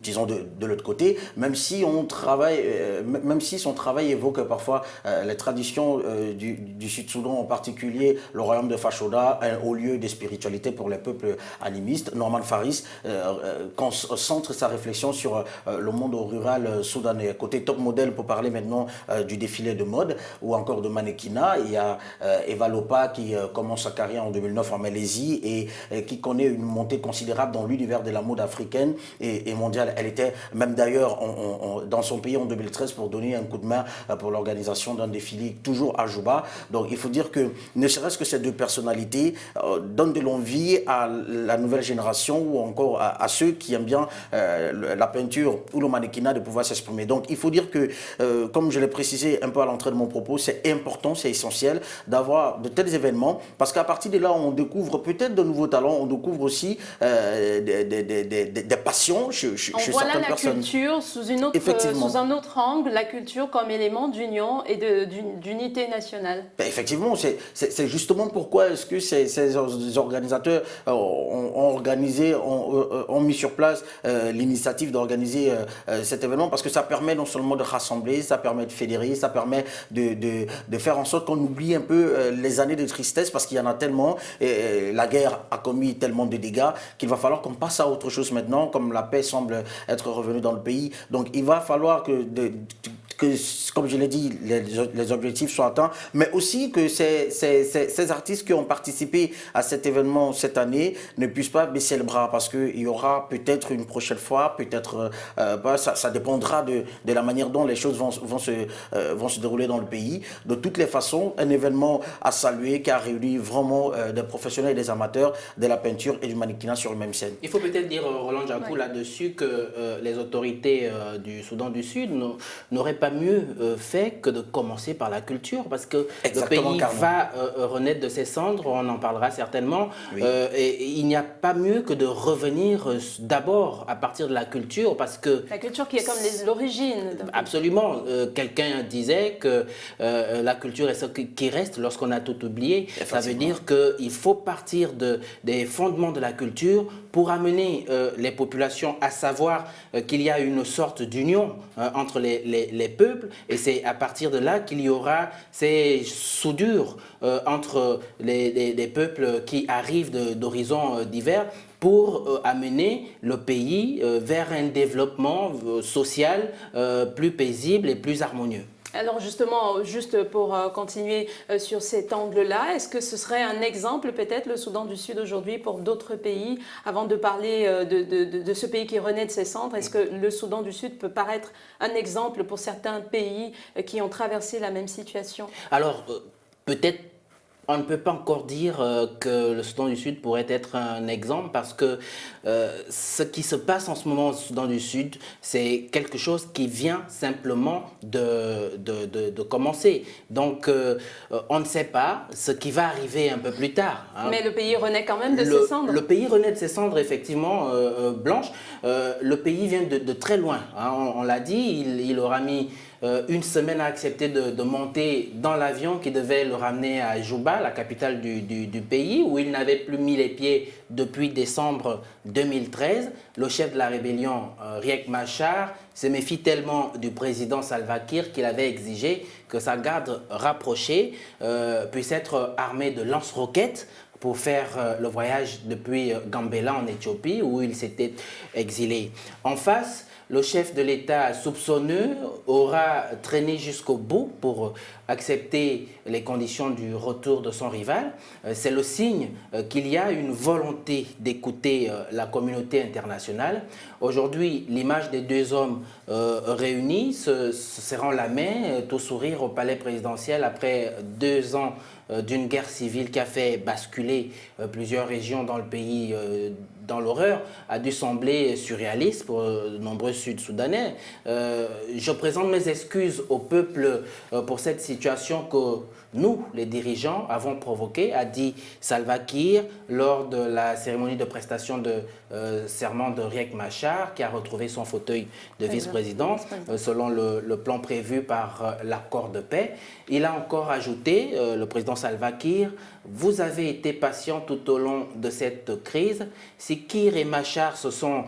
disons de l'autre côté, même si son travail évoque parfois les traditions du Sud-Soudan, en particulier le royaume de Fashoda, un haut lieu de spiritualité pour les peuples animistes, Norman Faris concentre sa réflexion sur le monde rural soudanais. Côté top modèle, pour parler maintenant du défilé de mode ou encore de mannequinat, il y a Eva Lopa qui commence sa carrière en 2009 en Malaisie et qui connaît une montée considérable dans l'univers de la mode africaine et mondiale. Elle était même d'ailleurs dans son pays en 2013 pour donner un coup de main pour l'organisation d'un défilé toujours à Juba. Donc il faut dire que ne serait-ce que ces deux personnalités donnent de l'envie à la nouvelle génération ou encore à ceux qui aiment bien la peinture ou le mannequinat de pouvoir s'exprimer. Donc il faut dire que, comme je l'ai précisé un peu à l'entrée de mon propos, c'est important, c'est essentiel d'avoir de tels événements, parce qu'à partir de là, on découvre peut-être de nouveaux talents, on découvre aussi des passions chez certaines personnes. La culture sous un autre angle, la culture comme élément d'union et d'unité nationale. Ben effectivement, c'est justement pourquoi est-ce que ces organisateurs ont mis sur place l'initiative d'organiser cet événement, parce que ça permet non seulement de rassembler, ça permet de fédérer, ça permet de faire en sorte qu'on oublie un peu les années de tristesse, parce qu'il y en a tellement, et la guerre a commis tellement de dégâts qu'il va falloir qu'on passe à autre chose maintenant, comme la paix semble être revenue dans le pays. Donc il va falloir que comme je l'ai dit, les objectifs soient atteints, mais aussi que ces artistes qui ont participé à cet événement cette année ne puissent pas baisser le bras, parce qu'il y aura peut-être une prochaine fois, peut-être pas, ça dépendra de la manière dont les choses vont se dérouler dans le pays. De toutes les façons, un événement à saluer qui a réuni vraiment des professionnels et des amateurs de la peinture et du mannequinat sur une même scène. Il faut peut-être dire, Roland Djakou, là-dessus, que les autorités du Soudan du Sud n'auraient pas mieux fait que de commencer par la culture, parce que exactement, le pays va renaître de ses cendres, on en parlera certainement, oui. Et il n'y a pas mieux que de revenir d'abord à partir de la culture, parce que... La culture qui est comme l'origine. Absolument. Quelqu'un disait que la culture est ce qui reste lorsqu'on a tout oublié. Ça veut dire qu'il faut partir des fondements de la culture pour amener les populations à savoir qu'il y a une sorte d'union entre les peuples, et c'est à partir de là qu'il y aura ces soudures entre les peuples qui arrivent d'horizons divers, pour amener le pays vers un développement social plus paisible et plus harmonieux. Alors justement, juste pour continuer sur cet angle-là, est-ce que ce serait un exemple peut-être le Soudan du Sud aujourd'hui pour d'autres pays? Avant de parler de ce pays qui renaît de ses cendres, est-ce que le Soudan du Sud peut paraître un exemple pour certains pays qui ont traversé la même situation? Alors, peut-être on ne peut pas encore dire que le Soudan du Sud pourrait être un exemple parce que ce qui se passe en ce moment au Soudan du Sud, c'est quelque chose qui vient simplement de commencer. Donc, on ne sait pas ce qui va arriver un peu plus tard. Hein. Mais le pays renaît quand même de ses cendres. Le pays renaît de ses cendres, effectivement, Blanche. Le pays vient de très loin. Hein. On l'a dit, il aura mis une semaine à accepter de monter dans l'avion qui devait le ramener à Juba, la capitale du pays, où il n'avait plus mis les pieds depuis décembre 2013. Le chef de la rébellion, Riek Machar, se méfie tellement du président Salva Kiir qu'il avait exigé que sa garde rapprochée puisse être armée de lance-roquettes pour faire le voyage depuis Gambela en Éthiopie, où il s'était exilé. En face, le chef de l'État soupçonneux aura traîné jusqu'au bout pour accepter les conditions du retour de son rival. C'est le signe qu'il y a une volonté d'écouter la communauté internationale. Aujourd'hui, l'image des deux hommes réunis, se serrant la main, tout sourire au palais présidentiel après 2 ans d'une guerre civile qui a fait basculer plusieurs régions dans le pays dans l'horreur, a dû sembler surréaliste pour de nombreux Sud-Soudanais. Je présente mes excuses au peuple pour cette situation que nous, les dirigeants, avons provoquée, a dit Salva Kiir lors de la cérémonie de prestation de serment de Riek Machar, qui a retrouvé son fauteuil de vice-président selon le plan prévu par l'accord de paix. Il a encore ajouté, le président Salva Kiir, vous avez été patient tout au long de cette crise. Si Kiir et Machar se sont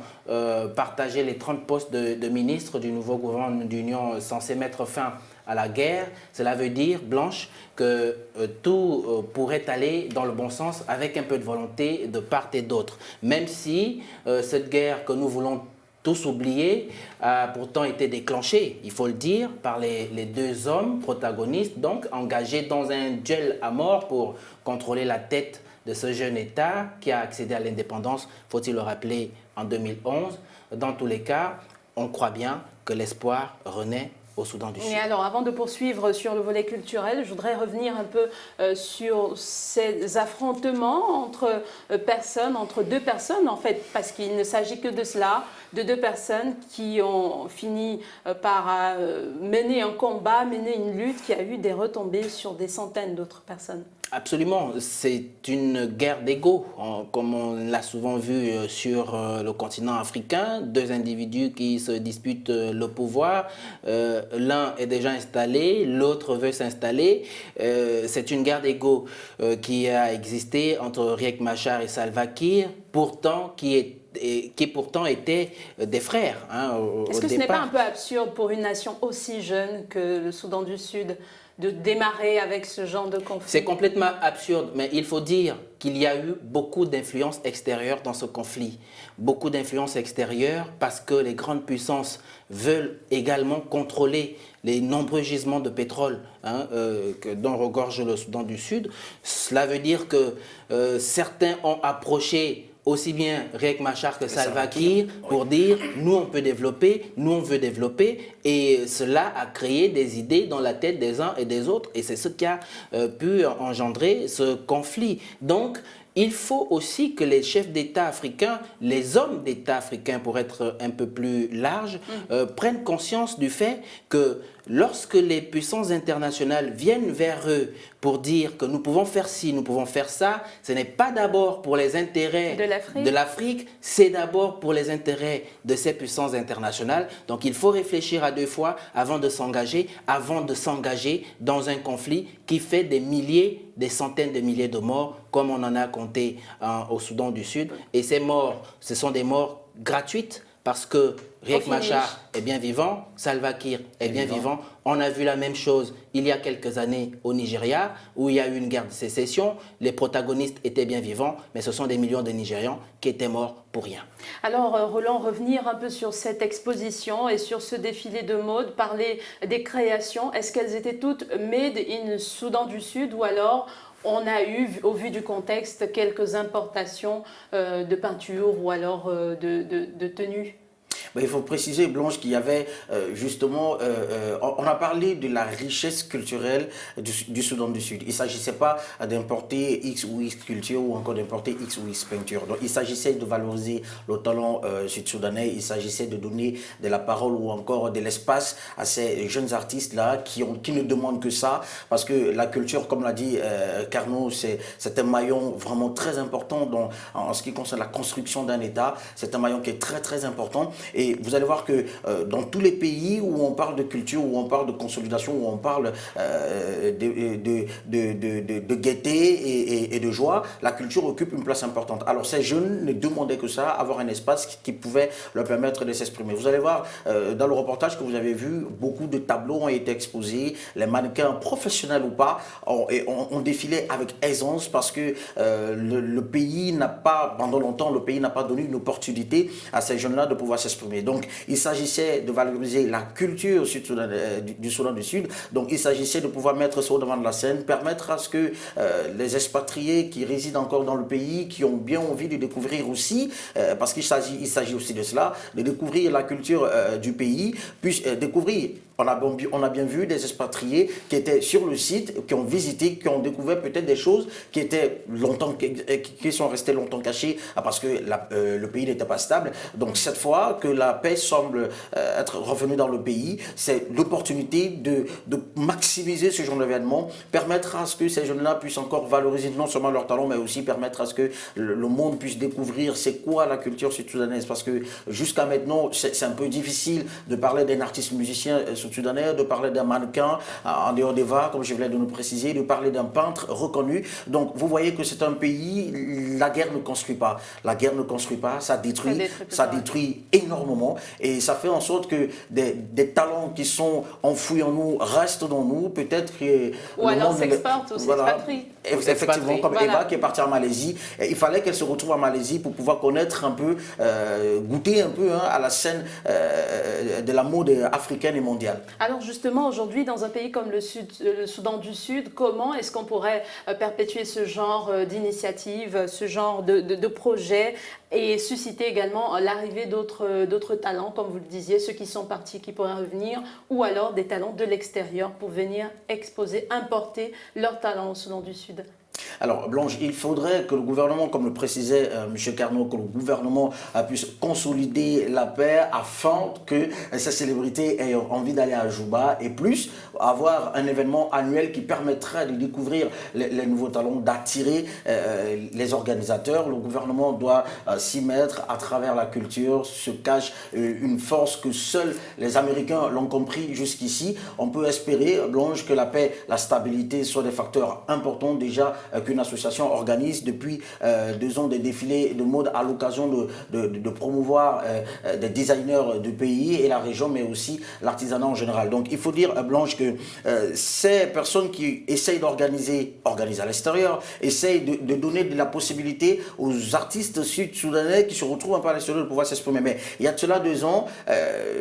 partagés les 30 postes de ministres du nouveau gouvernement d'union censé mettre fin à la guerre, cela veut dire, Blanche, que tout pourrait aller dans le bon sens avec un peu de volonté de part et d'autre. Même si cette guerre que nous voulons tous oubliés, a pourtant été déclenchée, il faut le dire, par les 2 hommes protagonistes, donc engagés dans un duel à mort pour contrôler la tête de ce jeune État qui a accédé à l'indépendance, faut-il le rappeler, en 2011. Dans tous les cas, on croit bien que l'espoir renaît au Soudan du Sud. Et alors, avant de poursuivre sur le volet culturel, je voudrais revenir un peu sur ces affrontements entre personnes, entre 2 personnes en fait, parce qu'il ne s'agit que de cela, de 2 personnes qui ont fini par mener un combat, mener une lutte qui a eu des retombées sur des centaines d'autres personnes. Absolument, c'est une guerre d'ego, comme on l'a souvent vu sur le continent africain. 2 individus qui se disputent le pouvoir, l'un est déjà installé, l'autre veut s'installer. C'est une guerre d'ego qui a existé entre Riek Machar et Salva Kiir, pourtant qui pourtant étaient des frères. Hein, Est-ce que ce n'est pas un peu absurde pour une nation aussi jeune que le Soudan du Sud de démarrer avec ce genre de conflit? C'est complètement absurde, mais il faut dire qu'il y a eu beaucoup d'influences extérieures dans ce conflit. Beaucoup d'influences extérieures parce que les grandes puissances veulent également contrôler les nombreux gisements de pétrole dont regorge le Soudan du Sud. Cela veut dire que certains ont approché aussi bien Riek Machar que Salva Kiir pour dire nous on peut développer, nous on veut développer, et cela a créé des idées dans la tête des uns et des autres, et c'est ce qui a pu engendrer ce conflit. Donc il faut aussi que les chefs d'État africains, les hommes d'État africains pour être un peu plus large, prennent conscience du fait que lorsque les puissances internationales viennent vers eux pour dire que nous pouvons faire ci, nous pouvons faire ça, ce n'est pas d'abord pour les intérêts de l'Afrique, c'est d'abord pour les intérêts de ces puissances internationales. Donc il faut réfléchir à 2 fois avant de s'engager dans un conflit qui fait des milliers, des centaines de milliers de morts, comme on en a compté au Soudan du Sud. Et ces morts, ce sont des morts gratuites Parce que Riek Au finish. Machar est bien vivant, Salva Kiir est bien vivant. On a vu la même chose il y a quelques années au Nigeria, où il y a eu une guerre de sécession. Les protagonistes étaient bien vivants, mais ce sont des millions de Nigérians qui étaient morts pour rien. Alors, Roland, revenir un peu sur cette exposition et sur ce défilé de mode, parler des créations. Est-ce qu'elles étaient toutes made in Soudan du Sud ou alors on a eu, au vu du contexte, quelques importations de peinture ou alors de tenues? Il faut préciser, Blanche, qu'il y avait justement, on a parlé de la richesse culturelle du Soudan du Sud. Il ne s'agissait pas d'importer X ou X culture ou encore d'importer X ou X peinture. Donc il s'agissait de valoriser le talent sud-soudanais, il s'agissait de donner de la parole ou encore de l'espace à ces jeunes artistes-là qui ne demandent que ça, parce que la culture, comme l'a dit Carnot, c'est un maillon vraiment très important en ce qui concerne la construction d'un État. C'est un maillon qui est très très important. Et vous allez voir que dans tous les pays où on parle de culture, où on parle de consolidation, où on parle de gaieté et de joie, la culture occupe une place importante. Alors ces jeunes ne demandaient que ça, avoir un espace qui pouvait leur permettre de s'exprimer. Vous allez voir dans le reportage que vous avez vu, beaucoup de tableaux ont été exposés, les mannequins professionnels ou pas ont défilé avec aisance parce que le pays n'a pas, pendant longtemps, le pays n'a pas donné une opportunité à ces jeunes-là de pouvoir s'exprimer. Donc, il s'agissait de valoriser la culture du Soudan du Sud. Donc, il s'agissait de pouvoir mettre ça au devant de la scène, permettre à ce que les expatriés qui résident encore dans le pays, qui ont bien envie de découvrir aussi, parce qu'il s'agit aussi de cela, de découvrir la culture du pays, puissent découvrir. On a bien vu des expatriés qui étaient sur le site, qui ont visité, qui ont découvert peut-être des choses qui sont restées longtemps cachées parce que le pays n'était pas stable. Donc cette fois que la paix semble être revenue dans le pays, c'est l'opportunité de maximiser ce genre d'événement, permettre à ce que ces jeunes-là puissent encore valoriser non seulement leur talent, mais aussi permettre à ce que le monde puisse découvrir c'est quoi la culture sud-soudanaise. Parce que jusqu'à maintenant, c'est un peu difficile de parler d'un artiste musicien sud-soudanais, de parler d'un mannequin en dehors des VA, comme je voulais de nous préciser, de parler d'un peintre reconnu. Donc vous voyez que c'est un pays, la guerre ne construit pas. La guerre ne construit pas, ça détruit énormément et ça fait en sorte que des talents qui sont enfouis en nous restent dans nous. Peut-être que ou alors s'exportent ou s'expatrient. Effectivement, comme Eva qui est partie en Malaisie. Il fallait qu'elle se retrouve en Malaisie pour pouvoir connaître un peu, goûter un peu à la scène de la mode africaine et mondiale. Alors justement, aujourd'hui, dans un pays comme le Soudan du Sud, comment est-ce qu'on pourrait perpétuer ce genre d'initiative, ce genre de projet et susciter également l'arrivée d'autres talents, comme vous le disiez, ceux qui sont partis, qui pourraient revenir, ou alors des talents de l'extérieur pour venir exposer, importer leurs talents au Soudan du Sud? Alors, Blanche, il faudrait que le gouvernement, comme le précisait M. Carnot, que le gouvernement puisse consolider la paix afin que ces célébrités aient envie d'aller à Juba et plus avoir un événement annuel qui permettrait de découvrir les nouveaux talents, d'attirer les organisateurs. Le gouvernement doit s'y mettre. À travers la culture se cache une force que seuls les Américains l'ont compris jusqu'ici. On peut espérer, Blanche, que la paix, la stabilité soient des facteurs importants déjà qu'une association organise depuis 2 ans des défilés de mode à l'occasion de promouvoir des designers du pays et la région, mais aussi l'artisanat en général. Donc il faut dire, Blanche, que ces personnes qui essayent d'organiser à l'extérieur, essayent de donner de la possibilité aux artistes sud-soudanais qui se retrouvent un peu à l'extérieur de pouvoir s'exprimer. Mais il y a de cela 2 ans,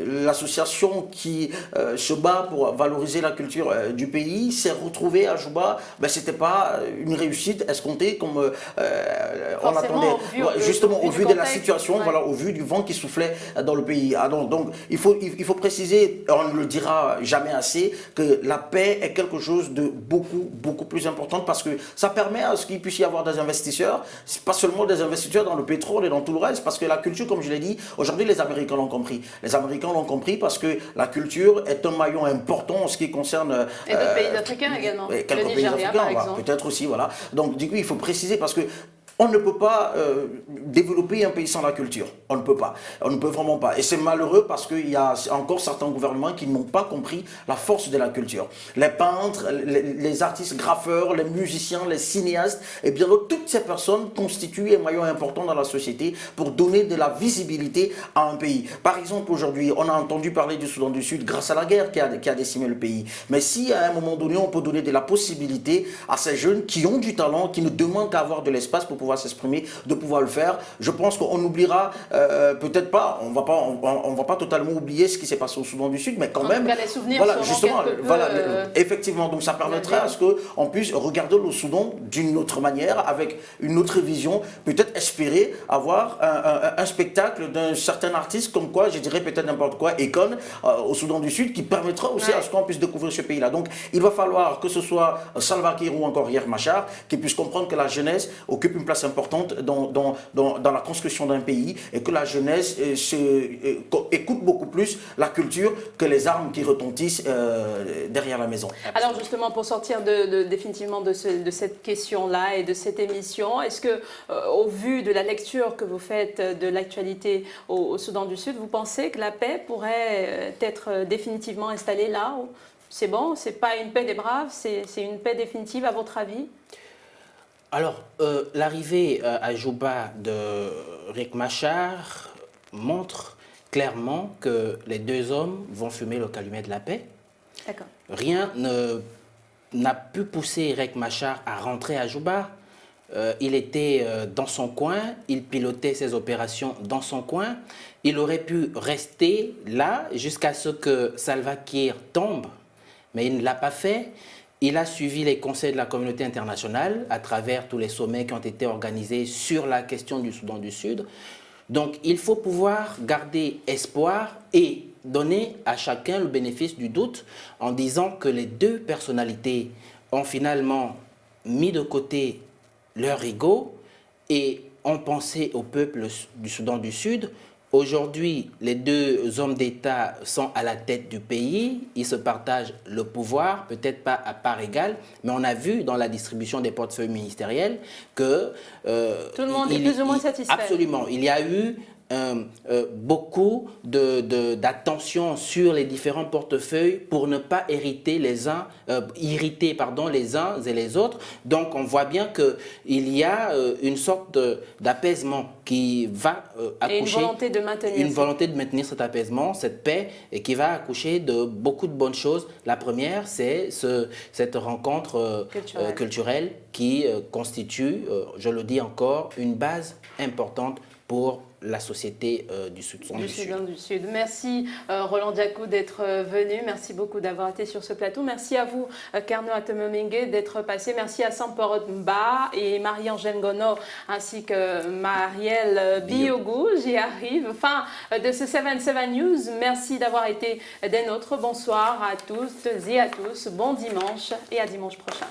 l'association qui se bat pour valoriser la culture du pays s'est retrouvée à Juba. Ben, c'était pas une réussite escomptée comme on attendait, justement au vu de la situation, ouais. Voilà, au vu du vent qui soufflait dans le pays. Ah, donc il faut préciser, on ne le dira jamais assez, que la paix est quelque chose de beaucoup plus important parce que ça permet à ce qu'il puisse y avoir des investisseurs, pas seulement des investisseurs dans le pétrole et dans tout le reste, parce que la culture, comme je l'ai dit, aujourd'hui les Américains l'ont compris. Les Américains l'ont compris parce que la culture est un maillon important en ce qui concerne... Et d'autres pays africains également, le Nigeria par exemple. Peut-être aussi, voilà. Donc du coup, il faut préciser parce que On ne peut pas développer un pays sans la culture. On ne peut pas. On ne peut vraiment pas. Et c'est malheureux parce qu'il y a encore certains gouvernements qui n'ont pas compris la force de la culture. Les peintres, les artistes graffeurs, les musiciens, les cinéastes, et bien d'autres, toutes ces personnes constituent un maillon important dans la société pour donner de la visibilité à un pays. Par exemple, aujourd'hui, on a entendu parler du Soudan du Sud grâce à la guerre qui a décimé le pays. Mais si à un moment donné, on peut donner de la possibilité à ces jeunes qui ont du talent, qui ne demandent qu'à avoir de l'espace pour pouvoir s'exprimer, de pouvoir le faire, je pense qu'on oubliera peut-être pas, on va pas totalement oublier ce qui s'est passé au Soudan du Sud, mais quand même, les souvenirs voilà, seront justement, quelque peu, voilà, effectivement, donc ça permettrait à ce qu'on puisse regarder le Soudan d'une autre manière, avec une autre vision, peut-être espérer avoir un spectacle d'un certain artiste, comme quoi, je dirais peut-être n'importe quoi, Akon, au Soudan du Sud, qui permettra aussi à ce qu'on puisse découvrir ce pays-là. Donc, il va falloir que ce soit Salva Kiir ou encore Riek Machar, qui puissent comprendre que la jeunesse occupe une place importante dans la construction d'un pays, et que la jeunesse écoute beaucoup plus la culture que les armes qui retentissent derrière la maison. Alors justement, pour sortir définitivement de cette question-là et de cette émission, est-ce que, au vu de la lecture que vous faites de l'actualité au Soudan du Sud, vous pensez que la paix pourrait être définitivement installée là? C'est bon, c'est pas une paix des braves, c'est une paix définitive à votre avis? Alors, l'arrivée à Juba de Riek Machar montre clairement que les deux hommes vont fumer le calumet de la paix. D'accord. Rien n'a pu pousser Riek Machar à rentrer à Juba. Il était dans son coin, il pilotait ses opérations dans son coin. Il aurait pu rester là jusqu'à ce que Salva Kiir tombe, mais il ne l'a pas fait. Il a suivi les conseils de la communauté internationale à travers tous les sommets qui ont été organisés sur la question du Soudan du Sud. Donc il faut pouvoir garder espoir et donner à chacun le bénéfice du doute en disant que les deux personnalités ont finalement mis de côté leur ego et ont pensé au peuple du Soudan du Sud. Aujourd'hui, les deux hommes d'État sont à la tête du pays, ils se partagent le pouvoir, peut-être pas à part égale, mais on a vu dans la distribution des portefeuilles ministériels que... tout le monde est plus ou moins satisfait. Absolument. Il y a eu beaucoup d'attention sur les différents portefeuilles pour ne pas irriter les uns et les autres. Donc on voit bien qu'il y a une sorte d'apaisement qui va accoucher. Et une volonté de maintenir cet apaisement, cette paix, et qui va accoucher de beaucoup de bonnes choses. La première, c'est cette rencontre culturelle qui constitue, je le dis encore, une base importante pour la société du Soudan du Sud. Merci Roland Diakou d'être venu. Merci beaucoup d'avoir été sur ce plateau. Merci à vous Carnot Atomomingue d'être passé. Merci à Sampor Mba et Marie-Angèle Gono ainsi que Marielle Biogou. J'y arrive. Fin de ce 77 News. Merci d'avoir été des nôtres. Bonsoir à toutes et à tous. Bon dimanche et à dimanche prochain.